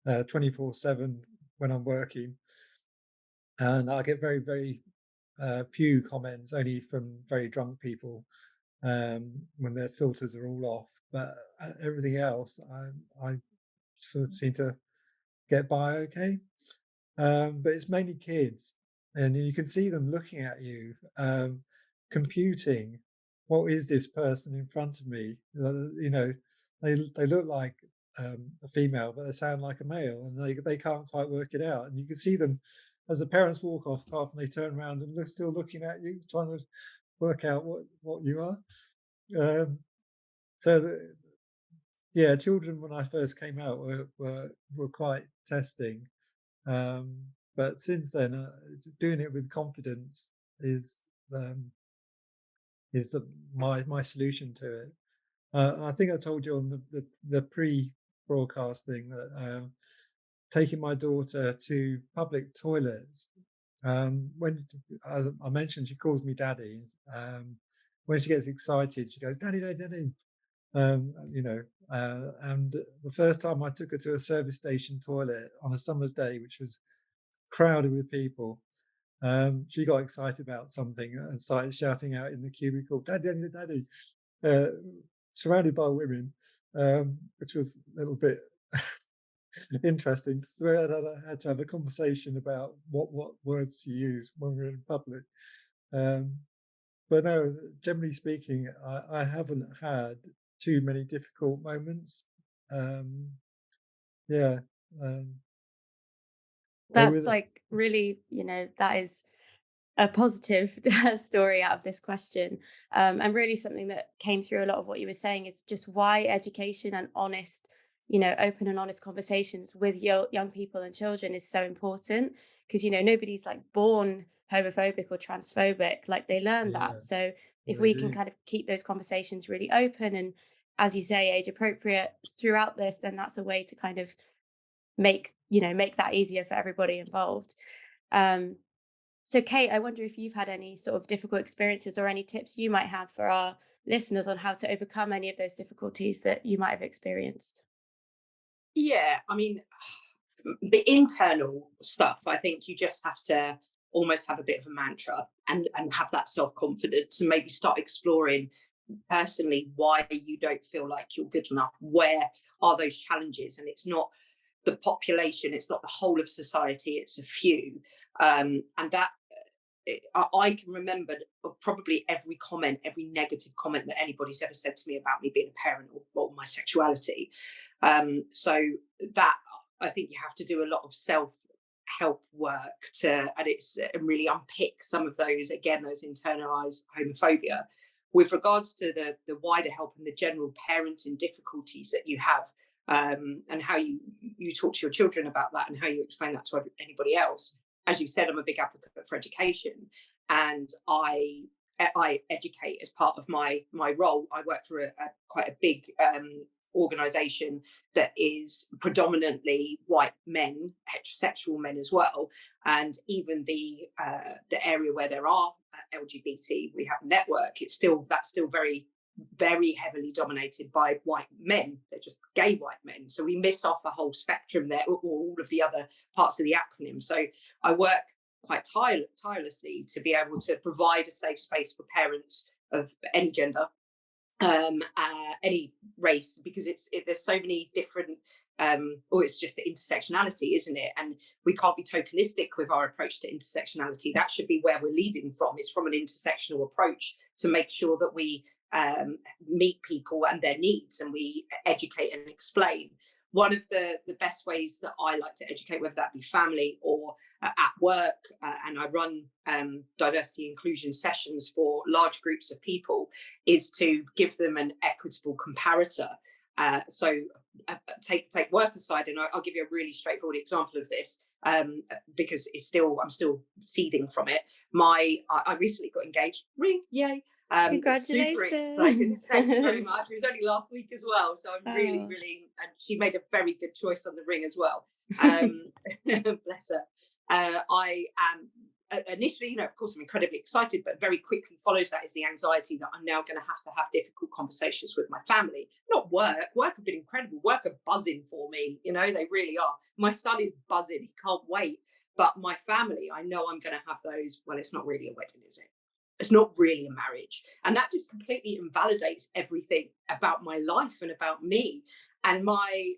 Speaker 2: 24/7 when I'm working, and I get very, very few comments, only from very drunk people when their filters are all off. But everything else, I sort of seem to get by okay. But it's mainly kids, and you can see them looking at you, computing, what is this person in front of me? You know, they look like a female, but they sound like a male, and they can't quite work it out. And you can see them as the parents walk off, and they turn around and they're still looking at you, trying to work out what you are. Yeah, children when I first came out were quite testing. But since then, doing it with confidence is my solution to it. I think I told you on the pre-broadcast thing that taking my daughter to public toilets. When I mentioned, she calls me daddy. When she gets excited, she goes, "Daddy, daddy, daddy." You know, and the first time I took her to a service station toilet on a summer's day, which was crowded with people, she got excited about something and started shouting out in the cubicle, "Daddy, daddy, daddy," surrounded by women, which was a little bit interesting. So I had to have a conversation about what words to use when we're in public. But no, generally speaking, I haven't had too many difficult moments. Yeah.
Speaker 5: That's like really, that is a positive story out of this question. And really something that came through a lot of what you were saying is just why education and honest, open and honest conversations with young people and children is so important. Because, nobody's like born homophobic or transphobic, like they learn that. So if we can kind of keep those conversations really open and, as you say, age appropriate throughout this, then that's a way to kind of make that easier for everybody involved. So Kate, I wonder if you've had any sort of difficult experiences or any tips you might have for our listeners on how to overcome any of those difficulties that you might have experienced.
Speaker 1: Yeah, I mean, the internal stuff, I think you just have to almost have a bit of a mantra and have that self-confidence and maybe start exploring personally why you don't feel like you're good enough. Where are those challenges? And it's not the population, it's not the whole of society, it's a few. And that I can remember probably every comment, every negative comment that anybody's ever said to me about me being a parent or my sexuality. So that I think you have to do a lot of self-help work and it's really unpick some of those, again, those internalized homophobia. With regards to the wider help and the general parenting difficulties that you have, and how you talk to your children about that and how you explain that to anybody else. As you said, I'm a big advocate for education, and I educate as part of my role. I work for quite a big organisation that is predominantly white men, heterosexual men as well, and even the area where there are LGBT, we have a network. That's still very, very heavily dominated by white men. They're just gay white men. So we miss off a whole spectrum there, or all of the other parts of the acronym. So I work quite tirelessly to be able to provide a safe space for parents of any gender, any race, because there's so many different, or it's just the intersectionality, isn't it? And we can't be tokenistic with our approach to intersectionality. That should be where we're leading from. It's from an intersectional approach to make sure that we meet people and their needs, and we educate and explain. One of the best ways that I like to educate, whether that be family or at work, and I run diversity inclusion sessions for large groups of people, is to give them an equitable comparator. So take work aside, and I'll give you a really straightforward example of this, because I'm still seething from it. I recently got engaged. Ring, yay!
Speaker 5: Congratulations!
Speaker 1: Super excited. Thank you very much. It was only last week as well, so I'm really, and she made a very good choice on the ring as well. Bless her. I am initially, of course, I'm incredibly excited, but very quickly follows that is the anxiety that I'm now going to have difficult conversations with my family. Not work. Work have been incredible. Work are buzzing for me. They really are. My son is buzzing. He can't wait. But my family, I know I'm going to have those. Well, it's not really a wedding, is it? It's not really a marriage. And that just completely invalidates everything about my life and about me. And my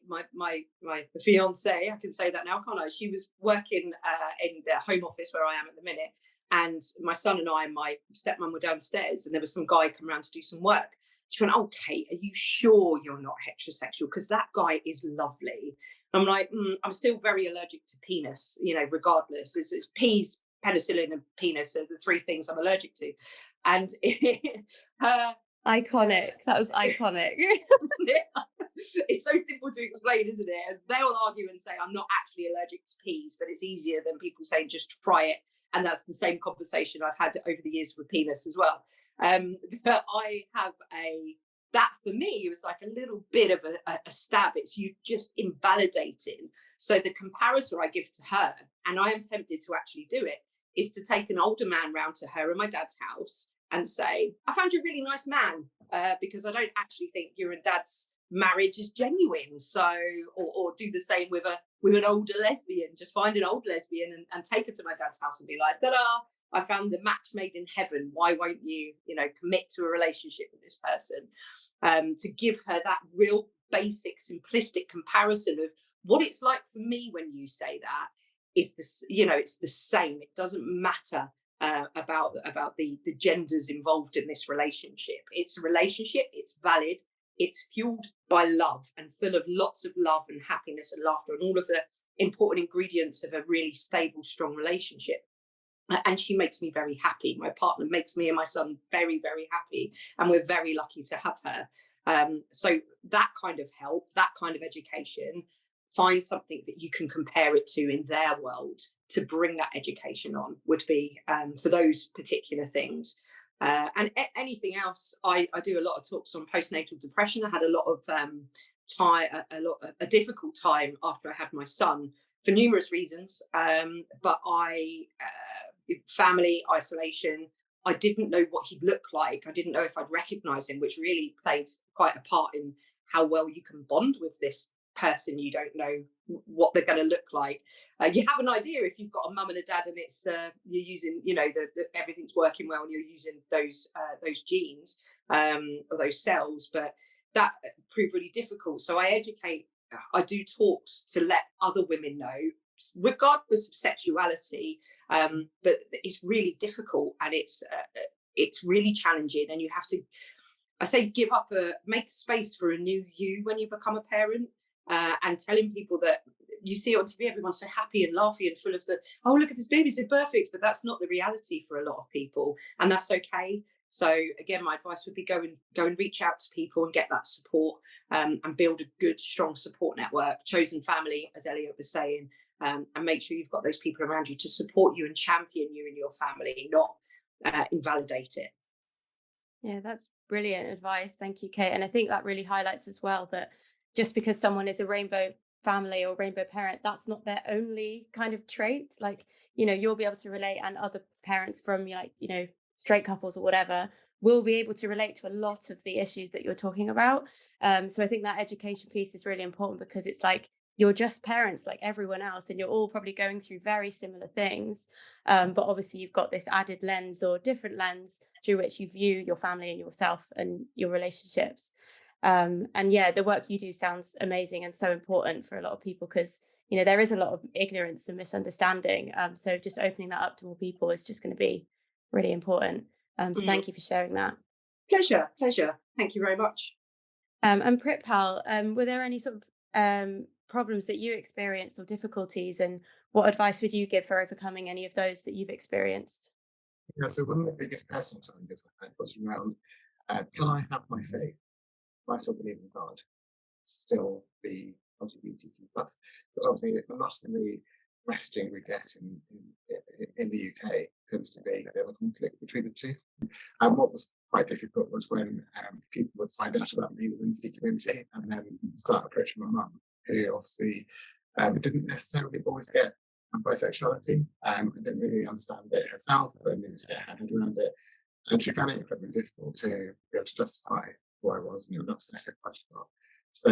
Speaker 1: fiance, I can say that now, can't I? She was working in the home office where I am at the minute. And my son and I and my stepmom were downstairs, and there was some guy come around to do some work. She went, "Oh, Kate, are you sure you're not heterosexual? Because that guy is lovely." And I'm like, I'm still very allergic to penis, regardless. It's peas, penicillin and penis are the three things I'm allergic to. And
Speaker 5: iconic. That was iconic.
Speaker 1: It's so simple to explain, isn't it? And they'll argue and say I'm not actually allergic to peas, but it's easier than people saying just try it. And that's the same conversation I've had over the years with penis as well. But I have that for me, it was like a little bit of a stab. It's you just invalidating. So the comparator I give to her, and I am tempted to actually do it, is to take an older man round to her and my dad's house and say, "I found you a really nice man, because I don't actually think your and dad's marriage is genuine." So, or do the same with an older lesbian. Just find an old lesbian and take her to my dad's house and be like, "Ta-da! I found the match made in heaven. Why won't you, commit to a relationship with this person?" To give her that real basic, simplistic comparison of what it's like for me when you say that is this, it's the same. It doesn't matter about the genders involved in this relationship. It's a relationship. It's valid. It's fueled by love and full of lots of love and happiness and laughter and all of the important ingredients of a really stable, strong relationship. And she makes me very happy. My partner makes me and my son very, very happy. And we're very lucky to have her. So that kind of help, that kind of education, find something that you can compare it to in their world to bring that education on would be for those particular things. And anything else, I do a lot of talks on postnatal depression. I had a lot of a difficult time after I had my son for numerous reasons. But family isolation, I didn't know what he'd look like. I didn't know if I'd recognize him, which really played quite a part in how well you can bond with this person. You don't know what they're going to look like. You have an idea if you've got a mum and a dad and it's you're using, everything's working well and you're using those genes or those cells, but that proved really difficult. So I do talks to let other women know, regardless of sexuality, but it's really difficult and it's really challenging, and you have to, I say, make space for a new you when you become a parent, and telling people that you see on TV, everyone's so happy and laughy and full of oh, look at this baby, so perfect, but that's not the reality for a lot of people, and that's okay. So again, my advice would be go and reach out to people and get that support, and build a good, strong support network, chosen family, as Elliot was saying, and make sure you've got those people around you to support you and champion you and your family, not invalidate it.
Speaker 5: Yeah, that's brilliant advice. Thank you, Kate. And I think that really highlights as well that just because someone is a rainbow family or rainbow parent, that's not their only kind of trait. Like, you'll be able to relate, and other parents from straight couples or whatever will be able to relate to a lot of the issues that you're talking about. So I think that education piece is really important, because it's like you're just parents like everyone else, and you're all probably going through very similar things. But obviously you've got this added lens or different lens through which you view your family and yourself and your relationships. And yeah, the work you do sounds amazing and so important for a lot of people, because there is a lot of ignorance and misunderstanding. So just opening that up to more people is just going to be really important. So thank you for sharing that.
Speaker 1: Pleasure. Thank you very much.
Speaker 5: And Pritpal, were there any sort of problems that you experienced or difficulties, and what advice would you give for overcoming any of those that you've experienced?
Speaker 4: Yeah, so one of the biggest personal challenges I had was around, can I have my faith? Do I still believe in God? still be LGBTQ plus. Because obviously a lot of the messaging we get in the UK tends to be a conflict between the two. And what was quite difficult was when people would find out about me within the community and then start approaching my mum, who obviously didn't necessarily always get bisexuality and didn't really understand it herself, but needed to get her head around it. And she found it incredibly difficult to be able to justify who I was, and it would upset her quite a lot. So,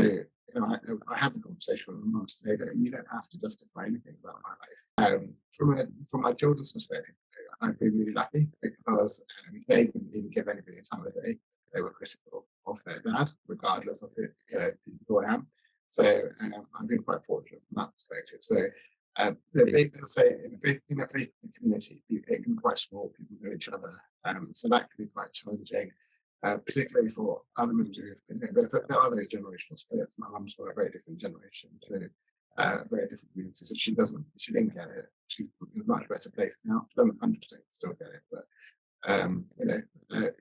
Speaker 4: I had the conversation with my mum to say that you don't have to justify anything about my life. From my children's perspective, I've been really lucky because they didn't even give anybody a time of day. They were critical of their dad, regardless of who I am. So I've been quite fortunate from that perspective. So in a faith community, it can be quite small. People know each other, so that can be quite challenging. Particularly for other members who there are those generational splits. My mum's from a very different generation to a very different community, so she didn't get it. She's in a much better place now. She doesn't 100% still get it, but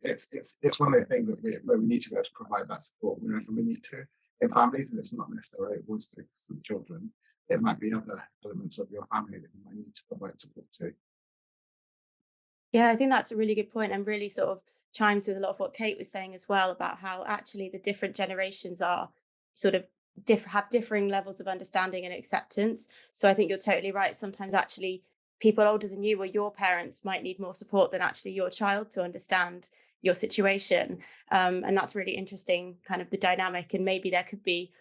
Speaker 4: it's one of the things that where we need to be able to provide that support whenever we need to in families, and it's not necessarily always focused on children. It might be other elements of your family that you might need to provide support to.
Speaker 5: Yeah, I think that's a really good point, and really sort of chimes with a lot of what Kate was saying as well, about how actually the different generations are sort of have differing levels of understanding and acceptance. So I think you're totally right. Sometimes actually people older than you or your parents might need more support than actually your child to understand your situation. And that's really interesting, kind of the dynamic. And maybe there could be,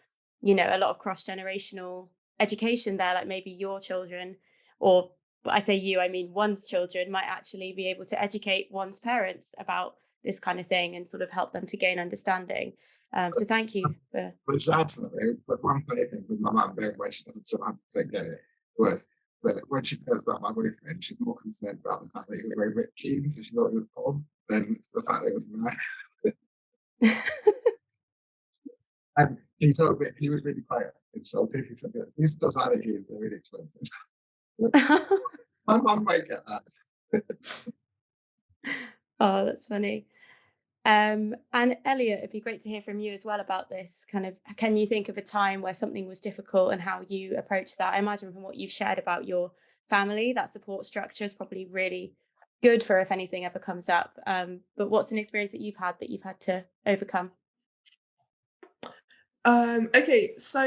Speaker 5: a lot of cross-generational education there, like maybe your children, or I say you, I mean one's children, might actually be able to educate one's parents about this kind of thing and sort of help them to gain understanding. So thank you for.
Speaker 4: Which absolutely, but one funny thing with my mum, where she doesn't sort of get it, was that when she first about my boyfriend, she's more concerned about the fact that he was very rich genes, so she thought he was poor, than the fact that he was nice. And he told me he was really quiet. So he said, these other genes are really expensive. My mum might get that.
Speaker 5: Oh, that's funny. And Elliot, it'd be great to hear from you as well about this. Kind of, can you think of a time where something was difficult and how you approached that? I imagine from what you've shared about your family, that support structure is probably really good for if anything ever comes up. But what's an experience that you've had to overcome?
Speaker 3: Okay, so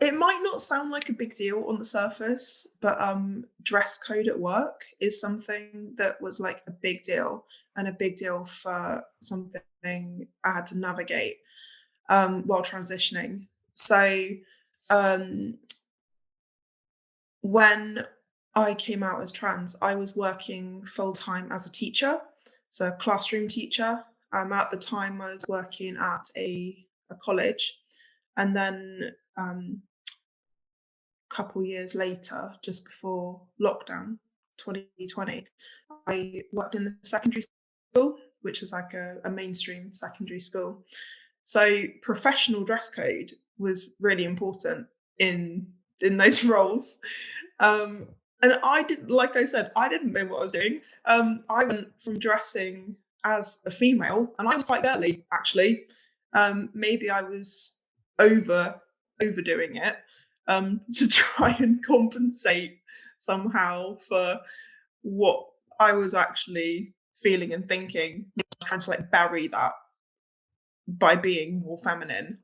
Speaker 3: it might not sound like a big deal on the surface, but dress code at work is something that was like a big deal, and a big deal for something I had to navigate while transitioning. So when I came out as trans, I was working full-time as a teacher, so a classroom teacher. At the time, I was working at a college, and then couple years later, just before lockdown 2020, I worked in a secondary school, which is like a mainstream secondary school. So professional dress code was really important in those roles. And I didn't, like I said, I didn't know what I was doing. I went from dressing as a female, and I was quite girly actually. Maybe I was overdoing it, to try and compensate somehow for what I was actually feeling and thinking, trying to like bury that by being more feminine.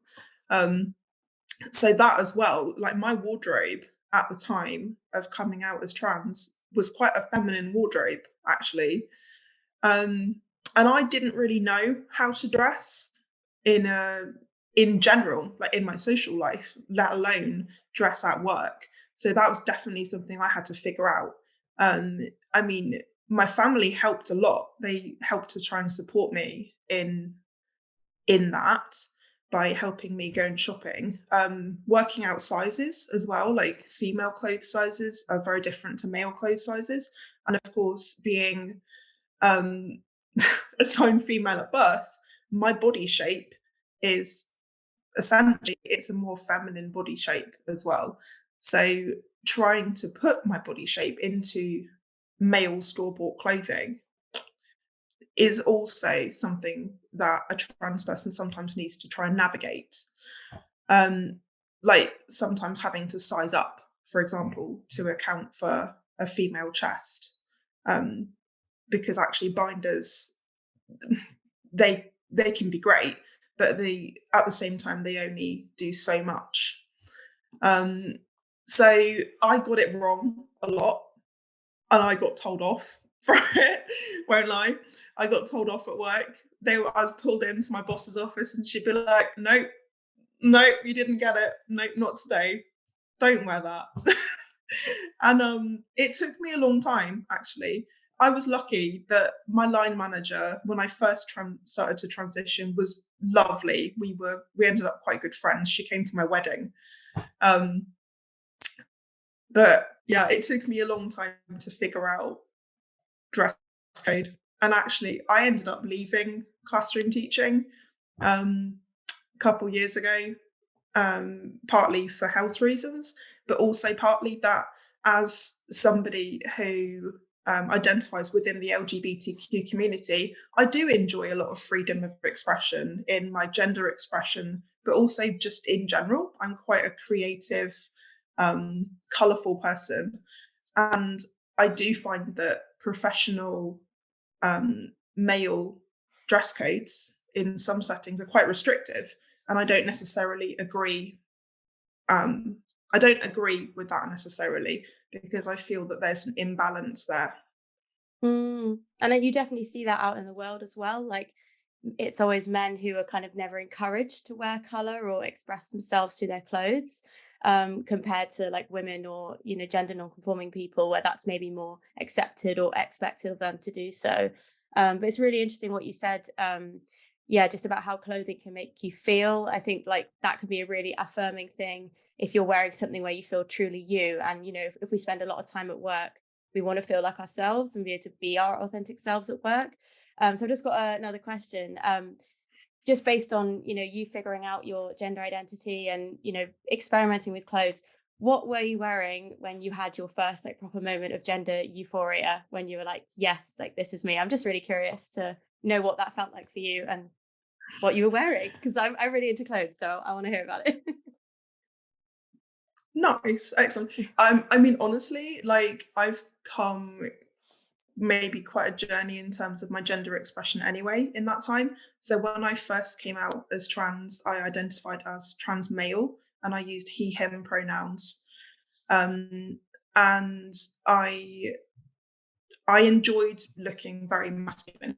Speaker 3: So that as well, like my wardrobe at the time of coming out as trans was quite a feminine wardrobe actually. And I didn't really know how to dress in general, like in my social life, let alone dress at work. So that was definitely something I had to figure out. I mean, my family helped a lot. They helped to try and support me in that by helping me going shopping, working out sizes as well. Like female clothes sizes are very different to male clothes sizes, and of course, being assigned female at birth, my body shape is essentially, it's a more feminine body shape as well. So trying to put my body shape into male store-bought clothing is also something that a trans person sometimes needs to try and navigate. Like sometimes having to size up, for example, to account for a female chest, because actually binders, they can be great, but at the same time they only do so much. So I got it wrong a lot, and I got told off for it. Won't lie, I got told off at work. I was pulled into my boss's office, and she'd be like, "Nope, you didn't get it. Nope, not today. Don't wear that." And it took me a long time, actually. I was lucky that my line manager, when I first started to transition, was lovely. We ended up quite good friends. She came to my wedding. But yeah, it took me a long time to figure out dress code. And actually, I ended up leaving classroom teaching a couple years ago, partly for health reasons, but also partly that as somebody who identifies within the LGBTQ community, I do enjoy a lot of freedom of expression in my gender expression, but also just in general. I'm quite a creative, colourful person. And I do find that professional male dress codes in some settings are quite restrictive. And I don't necessarily agree. I don't agree with that necessarily, because I feel that there's an imbalance there.
Speaker 5: And you definitely see that out in the world as well. Like, it's always men who are kind of never encouraged to wear color or express themselves through their clothes, compared to like women or, you know, gender non-conforming people, where that's maybe more accepted or expected of them to do so. But it's really interesting what you said. Yeah, just about how clothing can make you feel. I think like that could be a really affirming thing if you're wearing something where you feel truly you. And, you know, if we spend a lot of time at work, we want to feel like ourselves and be able to be our authentic selves at work. So I've just got another question. Just based on, you know, you figuring out your gender identity and, you know, experimenting with clothes, what were you wearing when you had your first like proper moment of gender euphoria, when you were like, yes, like this is me? I'm just really curious to know what that felt like for you and what you were wearing, because I'm really into clothes, so I want to hear about it.
Speaker 3: Nice, excellent. I mean, honestly, like I've come maybe quite a journey in terms of my gender expression anyway in that time. So when I first came out as trans, I identified as trans male, and I used he him pronouns. And I enjoyed looking very masculine,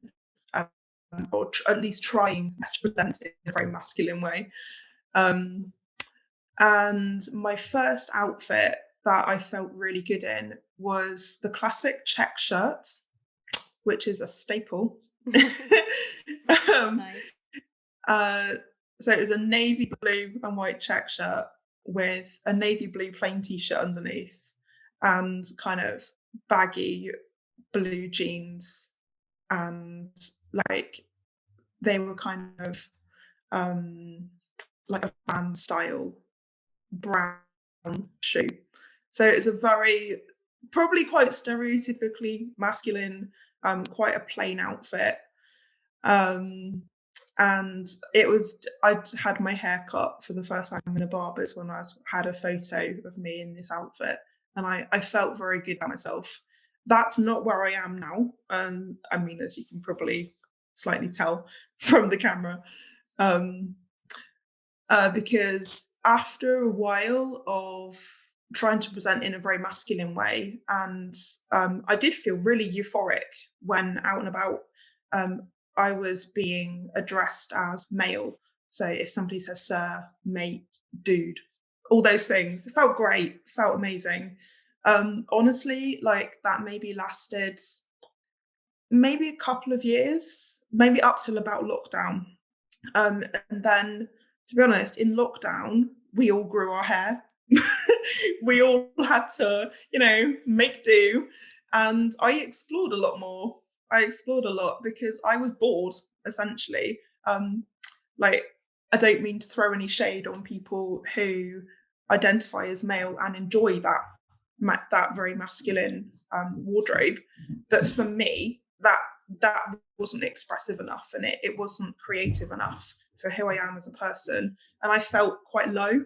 Speaker 3: or at least trying to present it in a very masculine way. And my first outfit that I felt really good in was the classic check shirt, which is a staple.
Speaker 5: Nice.
Speaker 3: So it was a navy blue and white check shirt with a navy blue plain t-shirt underneath and kind of baggy blue jeans, and like they were kind of like a fan style brown shoe. So it's a very, probably quite stereotypically masculine, quite a plain outfit. And it was, I'd had my hair cut for the first time in a barber's when I had a photo of me in this outfit, and I felt very good about myself. That's not where I am now. I mean, as you can probably slightly tell from the camera. Because after a while of trying to present in a very masculine way, and I did feel really euphoric when out and about. I was being addressed as male. So if somebody says sir, mate, dude, all those things, it felt great, felt amazing. Honestly, like that maybe lasted maybe a couple of years, maybe up till about lockdown. And then, to be honest, in lockdown, we all grew our hair. We all had to, you know, make do. And I explored a lot more. I explored a lot because I was bored, essentially. Like, I don't mean to throw any shade on people who identify as male and enjoy that very masculine wardrobe. But for me, that wasn't expressive enough, and it wasn't creative enough for who I am as a person. And I felt quite low.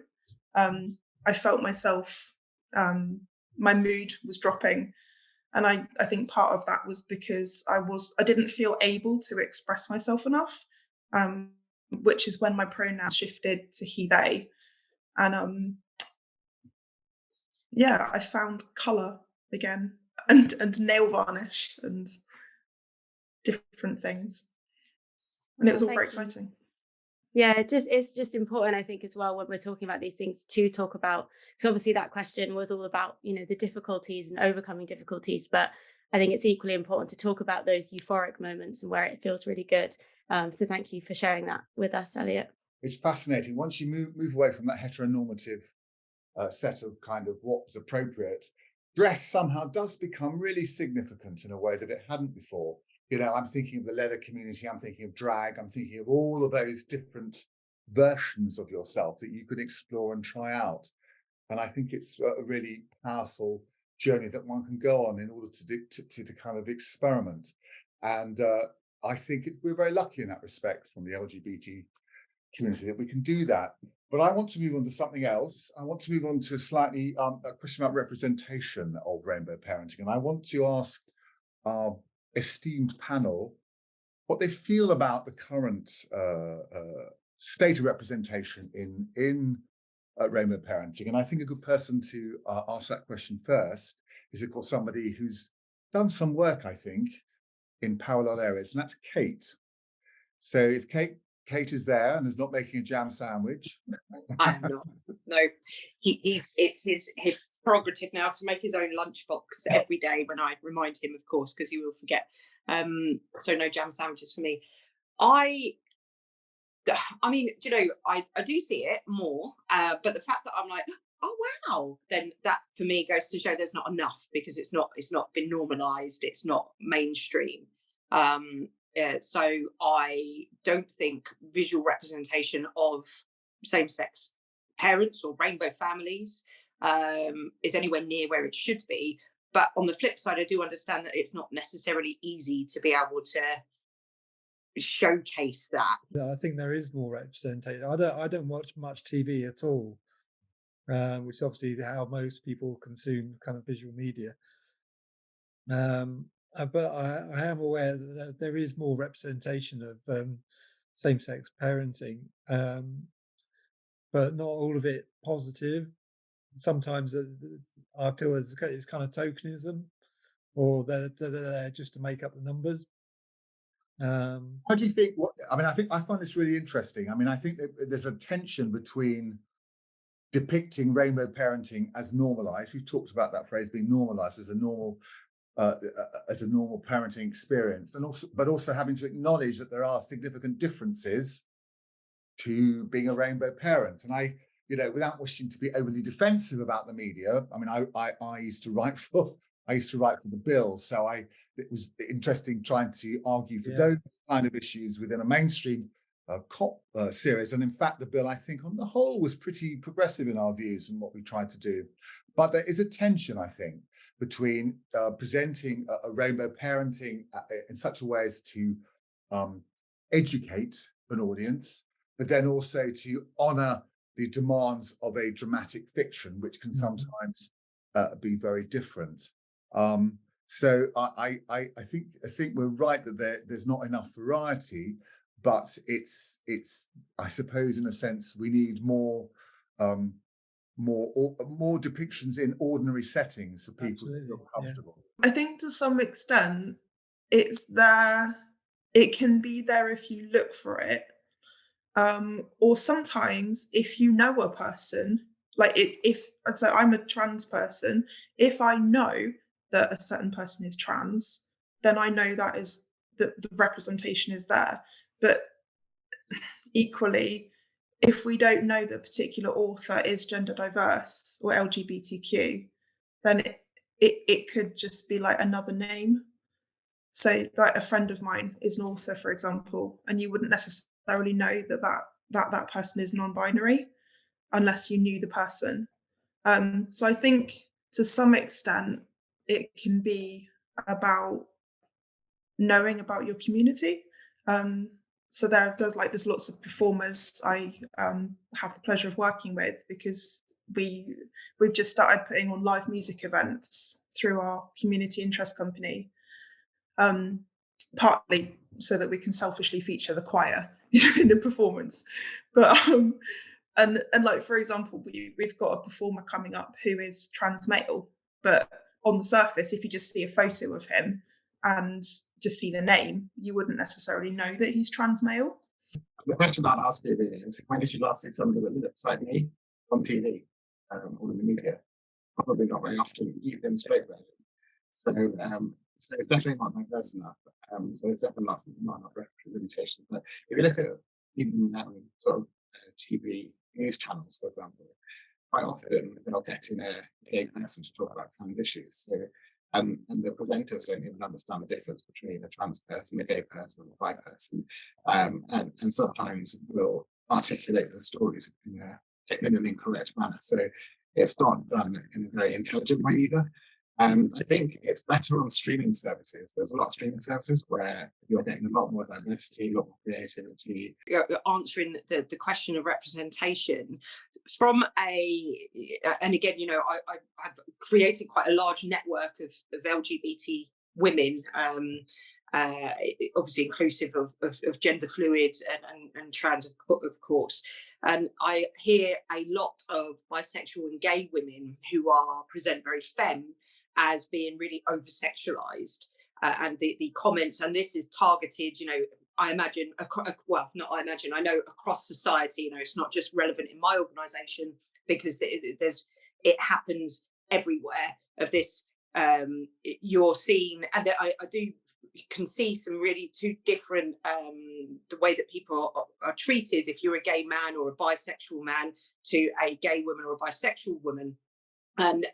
Speaker 3: I felt myself, my mood was dropping. And I think part of that was because I didn't feel able to express myself enough, which is when my pronouns shifted to he, they. And yeah, I found colour again, and nail varnish and different things. And it was all very exciting.
Speaker 5: Yeah, it's just important, I think, as well, when we're talking about these things, to talk about, because obviously that question was all about, you know, the difficulties and overcoming difficulties, but I think it's equally important to talk about those euphoric moments and where it feels really good. So thank you for sharing that with us, Elliot.
Speaker 10: It's fascinating. Once you move away from that heteronormative set of kind of what's appropriate, dress somehow does become really significant in a way that it hadn't before. You know, I'm thinking of the leather community, I'm thinking of drag, I'm thinking of all of those different versions of yourself that you could explore and try out. And I think it's a really powerful journey that one can go on in order to kind of experiment. And I think we're very lucky in that respect from the LGBT community that we can do that. But I want to move on to something else. I want to move on to a question about representation of rainbow parenting. And I want to ask our esteemed panel what they feel about the current state of representation in rainbow parenting. And I think a good person to ask that question first is, of course, somebody who's done some work, I think, in parallel areas, and that's Kate. So if Kate is there and is not making a jam sandwich.
Speaker 1: I am not. No, it's his prerogative now to make his own lunchbox every day when I remind him, of course, because he will forget. So no jam sandwiches for me. I mean, do you know, I do see it more, but the fact that I'm like, oh wow, then that for me goes to show there's not enough, because it's not been normalized, it's not mainstream. So I don't think visual representation of same-sex parents or rainbow families is anywhere near where it should be. But on the flip side, I do understand that it's not necessarily easy to be able to showcase that.
Speaker 2: I think there is more representation. I don't watch much TV at all, which is obviously how most people consume kind of visual media. But I am aware that there is more representation of same-sex parenting, but not all of it positive. Sometimes I feel it's kind of tokenism, or they're there just to make up the numbers.
Speaker 10: How do you think? I find this really interesting. I mean, I think that there's a tension between depicting rainbow parenting as normalized. We've talked about that phrase being normalized as a normal parenting experience, and also having to acknowledge that there are significant differences to being a rainbow parent. And I, you know, without wishing to be overly defensive about the media, I mean, I used to write for the Bill, so it was interesting trying to argue for those kind of issues within a mainstream cop series. And in fact, the Bill, I think, on the whole, was pretty progressive in our views and what we tried to do. But there is a tension, I think, between presenting a rainbow parenting in such a way as to educate an audience, but then also to honour the demands of a dramatic fiction, which can sometimes be very different. So I think we're right that there's not enough variety, but it's I suppose in a sense we need more depictions in ordinary settings for people to feel comfortable.
Speaker 3: I think to some extent it's there. It can be there if you look for it, or sometimes if you know a person. Like so I'm a trans person. If I know that a certain person is trans, then I know that the representation is there. But equally, if we don't know that a particular author is gender diverse or LGBTQ, then it could just be like another name. So like a friend of mine is an author, for example, and you wouldn't necessarily know that person is non-binary unless you knew the person. So I think to some extent it can be about knowing about your community. So there's lots of performers I have the pleasure of working with, because we've just started putting on live music events through our community interest company, partly so that we can selfishly feature the choir in the performance, but and like, for example, we've got a performer coming up who is trans male, but on the surface, if you just see a photo of him and just see the name, you wouldn't necessarily know that he's trans male.
Speaker 4: The question I'd ask you is, when did you last see somebody that looks like me on TV or in the media? Probably not very often, even in straight version. So it's definitely not diverse enough. So it's definitely not enough representation. But if you look at even sort of TV news channels, for example, quite often they'll get in a gay person to talk about trans issues. So and the presenters don't even understand the difference between a trans person, a gay person, and a bi person, and sometimes will articulate the stories in an incorrect manner. So it's not done in a very intelligent way either. I think it's better on streaming services. There's a lot of streaming services where you're getting a lot more diversity, a lot more creativity.
Speaker 1: Answering the question of representation from and again, I have created quite a large network of LGBT women, obviously inclusive of gender fluid and trans, of course. And I hear a lot of bisexual and gay women who present very femme as being really over-sexualized, and the comments, and this is targeted, I imagine, I know across society, it's not just relevant in my organisation, because it happens everywhere of this. You're seeing, and I can see some really two different, the way that people are treated if you're a gay man or a bisexual man to a gay woman or a bisexual woman. And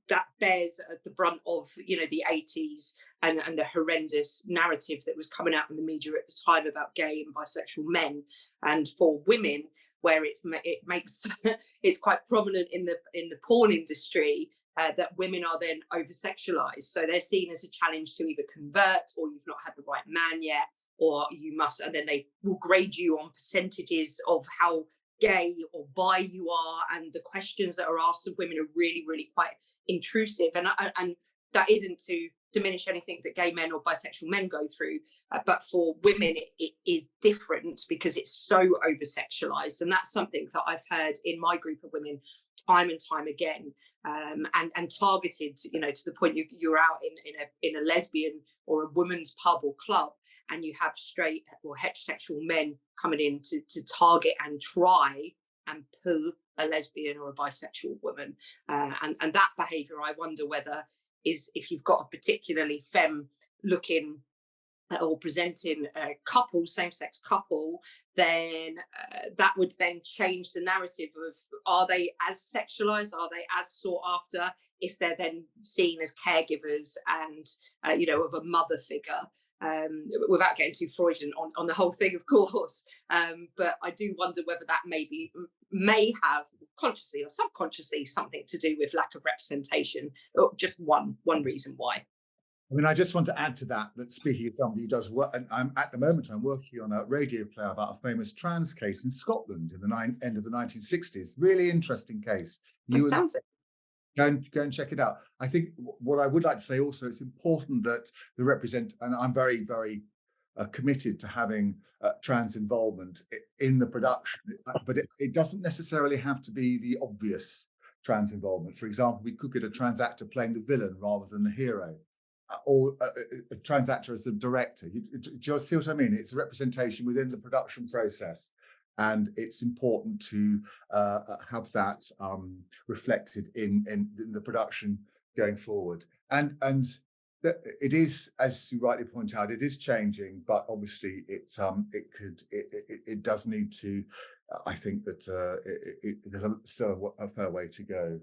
Speaker 1: that bears the brunt of, the 80s and the horrendous narrative that was coming out in the media at the time about gay and bisexual men. And for women, where it makes it's quite prominent in the porn industry, that women are then over-sexualized. So they're seen as a challenge to either convert, or you've not had the right man yet, or you must, and then they will grade you on percentages of how gay or bi you are, and the questions that are asked of women are really, really quite intrusive. And that isn't to diminish anything that gay men or bisexual men go through, but for women it is different because it's so over-sexualized, and that's something that I've heard in my group of women time and time again, and targeted, to the point you're out in a lesbian or a women's pub or club, and you have straight or heterosexual men coming in to target and try and pull a lesbian or a bisexual woman, and that behaviour, I wonder whether is, if you've got a particularly femme looking or presenting a couple, same-sex couple, then that would then change the narrative of, are they as sexualized, are they as sought after, if they're then seen as caregivers and of a mother figure, without getting too Freudian on the whole thing, of course, but I do wonder whether that may have consciously or subconsciously something to do with lack of representation, or just one reason why.
Speaker 10: I mean, I just want to add to that, speaking of somebody who does work, and I'm working on a radio play about a famous trans case in Scotland in the end of the 1960s. Really interesting case.
Speaker 1: Sounds it.
Speaker 10: Go and check it out. I think what I would like to say also, it's important that and I'm very, very committed to having trans involvement in the production, but it doesn't necessarily have to be the obvious trans involvement. For example, we could get a trans actor playing the villain rather than the hero, or a trans actor as the director. Do you see what I mean? It's a representation within the production process, and it's important to have that reflected in the production going forward. And it is, as you rightly point out, it is changing, but obviously it does need to. I think that there's still a fair way to go.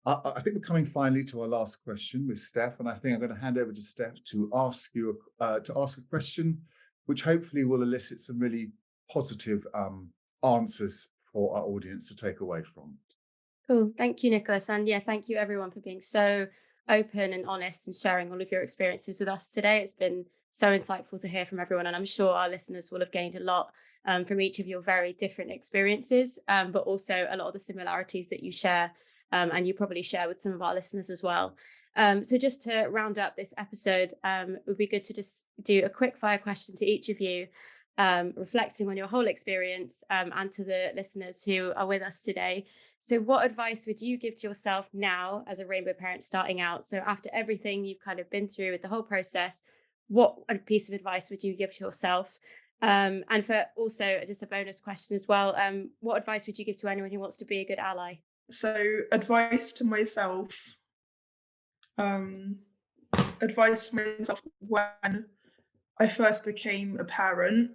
Speaker 10: I think we're coming finally to our last question with Stef, and I think I'm going to hand over to Stef to ask you a question, which hopefully will elicit some really positive answers for our audience to take away from it.
Speaker 5: Cool, thank you, Nicholas, and thank you everyone for being so open and honest and sharing all of your experiences with us today. It's been so insightful to hear from everyone. And I'm sure our listeners will have gained a lot from each of your very different experiences, but also a lot of the similarities that you share. And you probably share with some of our listeners as well. So just to round up this episode, it would be good to just do a quick fire question to each of you, reflecting on your whole experience, and to the listeners who are with us today. So what advice would you give to yourself now as a rainbow parent starting out? So after everything you've kind of been through with the whole process, what a piece of advice would you give to yourself? And for also just a bonus question as well, what advice would you give to anyone who wants to be a good ally?
Speaker 3: So advice to myself, when I first became a parent,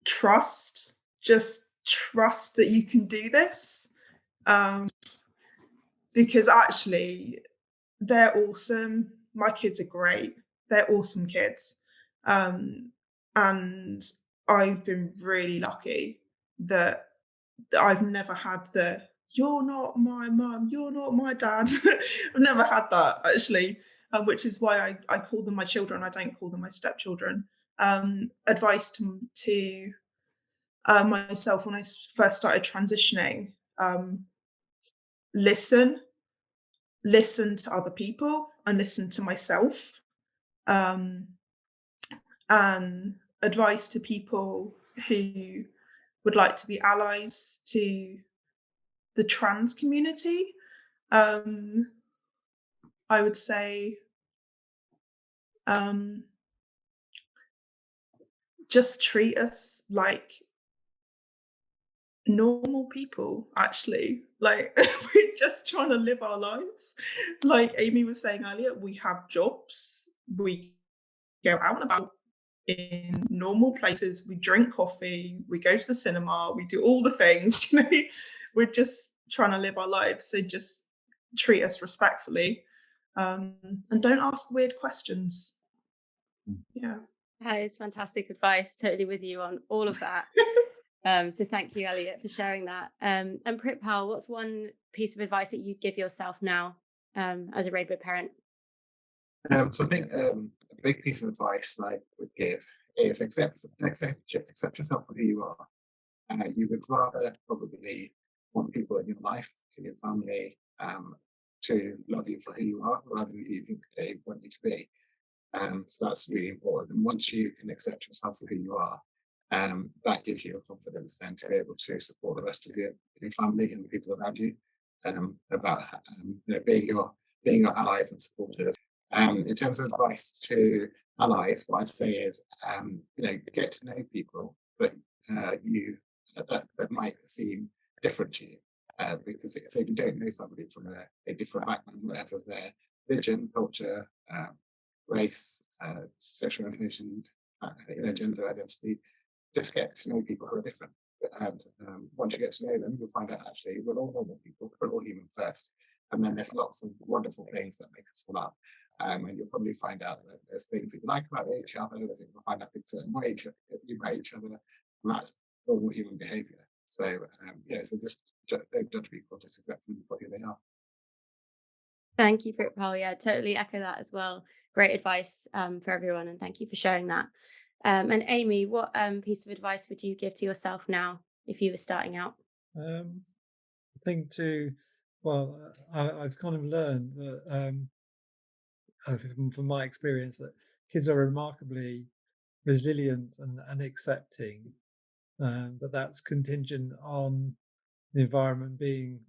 Speaker 3: just trust that you can do this, because actually they're awesome. My kids are great. They're awesome kids. And I've been really lucky that I've never had the "you're not my mum, you're not my dad." I've never had that, actually, which is why I call them my children. I don't call them my stepchildren. Advice to myself when I first started transitioning: listen to other people and listen to myself. And advice to people who would like to be allies to the trans community, I would say just treat us like normal people, actually. Like, we're just trying to live our lives. Like Amy was saying earlier, we have jobs, we go out and about in normal places, we drink coffee, we go to the cinema, we do all the things, you know. We're just trying to live our lives, so just treat us respectfully, and don't ask weird questions. Yeah,
Speaker 5: That is fantastic advice. Totally with you on all of that. So thank you, Elliot, for sharing that. And Pritpal, what's one piece of advice that you'd give yourself now as a rainbow parent?
Speaker 4: So I think a big piece of advice I would give is accept yourself for who you are. You would rather probably want people in your life, in your family, to love you for who you are, rather than who you think they want you to be. So that's really important. And once you can accept yourself for who you are, that gives you the confidence then to be able to support the rest of your family and the people around you, about being your allies and supporters. In terms of advice to allies, what I'd say is get to know people that that might seem different to you, because so if you don't know somebody from a different background, whatever their religion, culture, race, sexual orientation, gender identity, just get to know people who are different. And once you get to know them, you'll find out actually we're all normal people, we're all human first. And then there's lots of wonderful things that make us fall up. And you'll probably find out that there's things that you like about each other, you'll find out things that annoy you about each other, and that's normal human behaviour. So so just don't judge people, just accept them for who they are.
Speaker 5: Thank you, Pritpal. Yeah, totally echo that as well. Great advice for everyone, and thank you for sharing that. And Amy, what piece of advice would you give to yourself now if you were starting out?
Speaker 2: I think I've kind of learned that from my experience that kids are remarkably resilient and accepting, but that's contingent on the environment being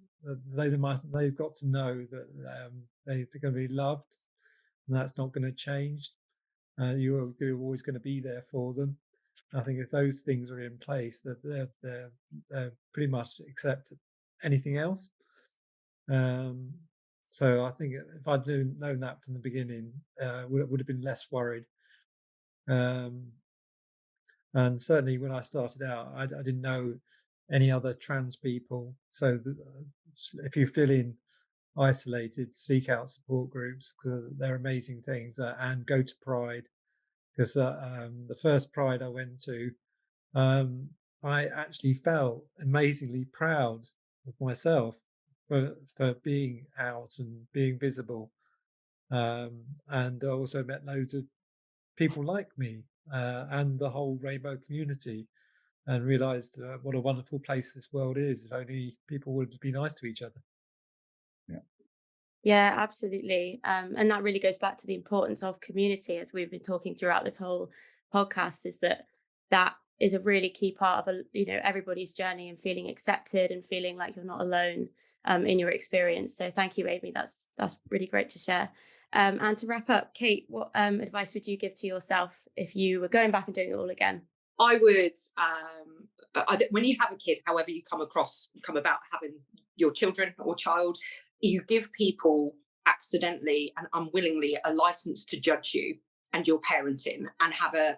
Speaker 2: they've got to know that they're going to be loved, and that's not going to change. You're always going to be there for them. I think if those things are in place, that they're pretty much accept anything else. So I think if I'd known that from the beginning, would have been less worried. And certainly when I started out, I didn't know any other trans people. So if you're feeling isolated, seek out support groups, because they're amazing things, and go to Pride, because the first Pride I went to, I actually felt amazingly proud of myself for being out and being visible, and I also met loads of people like me and the whole rainbow community, and realised what a wonderful place this world is if only people would be nice to each other.
Speaker 5: Yeah, absolutely. And that really goes back to the importance of community, as we've been talking throughout this whole podcast, is that is a really key part of everybody's journey, and feeling accepted and feeling like you're not alone in your experience. So thank you, Amy. That's really great to share. And to wrap up, Kate, what advice would you give to yourself if you were going back and doing it all again?
Speaker 1: I would, when you have a kid, however you come about having your children or child, you give people accidentally and unwillingly a license to judge you and your parenting, and have a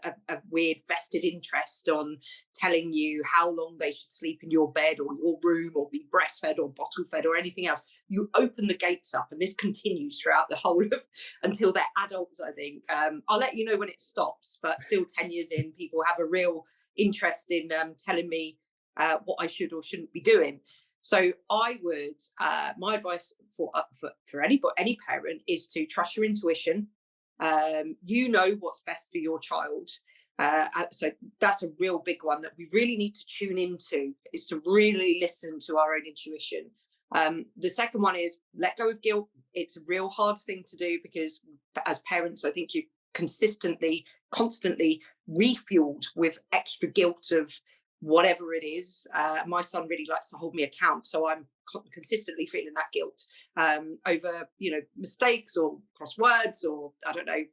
Speaker 1: weird vested interest on telling you how long they should sleep in your bed or your room, or be breastfed or bottle fed or anything else. You open the gates up, and this continues throughout the whole of until they're adults, I think. I'll let you know when it stops, but still 10 years in, people have a real interest in telling me what I should or shouldn't be doing. So I would, my advice for any parent is to trust your intuition. You know what's best for your child. So that's a real big one that we really need to tune into, is to really listen to our own intuition. The second one is let go of guilt. It's a real hard thing to do, because as parents, I think you're constantly refueled with extra guilt of whatever it is. My son really likes to hold me account, so I'm consistently feeling that guilt over mistakes or crosswords, or I don't know,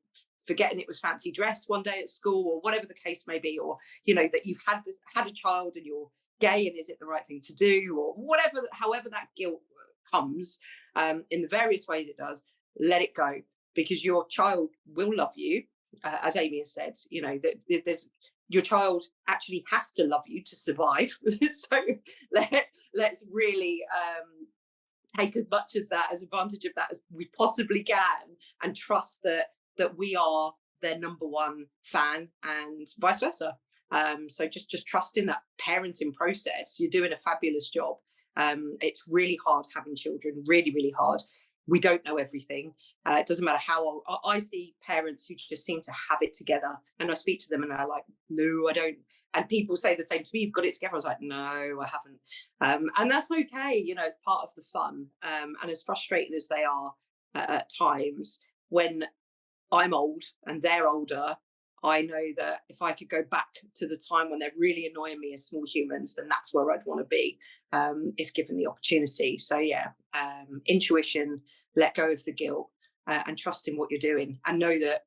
Speaker 1: forgetting it was fancy dress one day at school, or whatever the case may be, or that you've had a child and you're gay, and is it the right thing to do, or whatever, however that guilt comes in the various ways it does, let it go, because your child will love you. As Amy has said, there's your child actually has to love you to survive. So let's really take as much of that, as advantage of that as we possibly can, and trust that we are their number one fan, and vice versa. So just trust in that parenting process. You're doing a fabulous job. It's really hard having children, really, really hard. We don't know everything. It doesn't matter how old. I see parents who just seem to have it together, and I speak to them and they're like, no, I don't. And people say the same to me, you've got it together. I was like, no, I haven't. And that's okay. It's part of the fun. And as frustrating as they are at times, when I'm old and they're older, I know that if I could go back to the time when they're really annoying me as small humans, then that's where I'd want to be, if given the opportunity. So yeah, intuition, let go of the guilt, and trust in what you're doing, and know that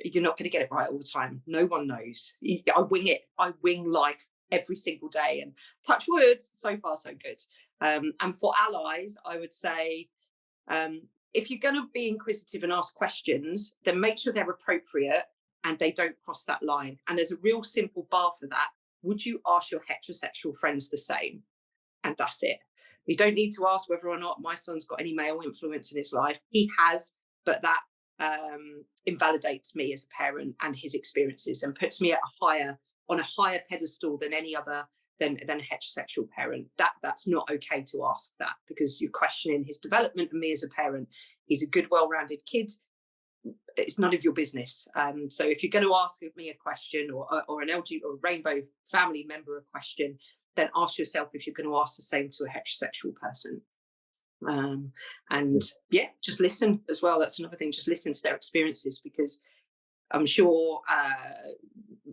Speaker 1: you're not going to get it right all the time. No one knows. I wing it. I wing life every single day, and touch wood, so far so good. And for allies, I would say, if you're going to be inquisitive and ask questions, then make sure they're appropriate and they don't cross that line. And there's a real simple bar for that. Would you ask your heterosexual friends the same? And that's it. You don't need to ask whether or not my son's got any male influence in his life. He has, but that invalidates me as a parent and his experiences, and puts me on a higher pedestal than any other than a heterosexual parent. That's not okay to ask that, because you're questioning his development and me as a parent. He's a good, well-rounded kid. It's none of your business. So if you're going to ask me a question, or an LG or a rainbow family member a question, then ask yourself if you're going to ask the same to a heterosexual person. And yeah, just listen as well. That's another thing. Just listen to their experiences, because I'm sure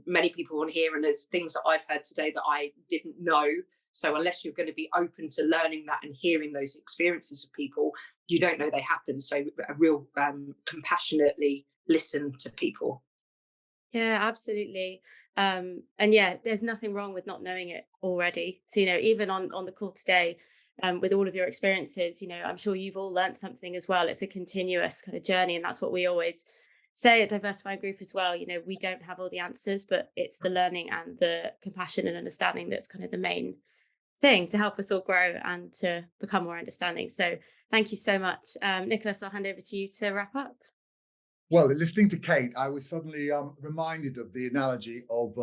Speaker 1: many people on here, and there's things that I've heard today that I didn't know. So unless you're going to be open to learning that and hearing those experiences of people, you don't know they happen. So a real compassionately listen to people.
Speaker 5: Yeah, absolutely. And yeah, there's nothing wrong with not knowing it already. So, even on the call today, with all of your experiences, I'm sure you've all learned something as well. It's a continuous kind of journey. And that's what we always say at Diversifying Group as well. We don't have all the answers, but it's the learning and the compassion and understanding that's kind of the main thing to help us all grow and to become more understanding. So thank you so much. Nicholas, I'll hand over to you to wrap up.
Speaker 10: Well, listening to Kate, I was suddenly reminded of the analogy of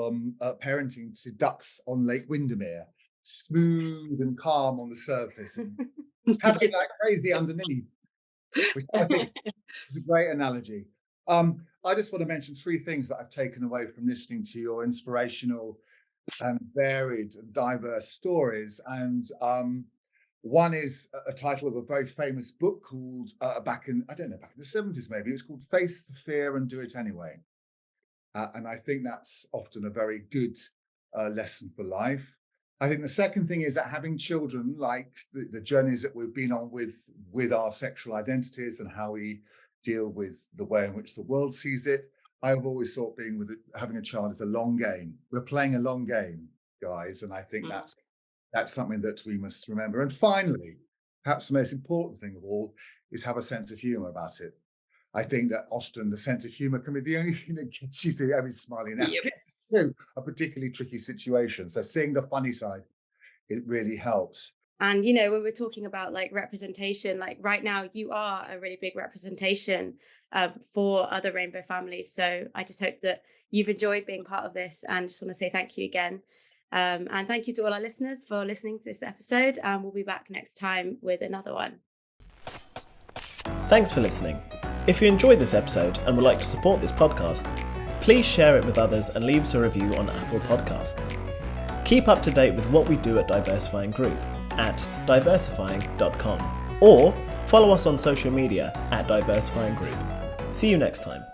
Speaker 10: parenting to ducks on Lake Windermere, smooth and calm on the surface, and paddling like crazy underneath, which I think is a great analogy. I just want to mention 3 things that I've taken away from listening to your inspirational and varied and diverse stories. And one is a title of a very famous book called back in the 70s, maybe. It was called Face the Fear and Do It Anyway. And I think that's often a very good lesson for life. I think the second thing is that having children, like the journeys that we've been on with our sexual identities and how we deal with the way in which the world sees it, I've always thought having a child is a long game. We're playing a long game, guys, and I think that's something that we must remember. And finally, perhaps the most important thing of all is have a sense of humor about it. I think that often the sense of humor can be the only thing that gets you through every smiling now.
Speaker 1: Yep.
Speaker 10: Through a particularly tricky situation. So seeing the funny side, it really helps.
Speaker 5: And, you know, when we're talking about like representation, like right now, you are a really big representation for other rainbow families. So I just hope that you've enjoyed being part of this, and just want to say thank you again. And thank you to all our listeners for listening to this episode. And we'll be back next time with another one.
Speaker 9: Thanks for listening. If you enjoyed this episode and would like to support this podcast, please share it with others and leave us a review on Apple Podcasts. Keep up to date with what we do at Diversifying Group at diversifying.com, or follow us on social media at Diversifying Group. See you next time.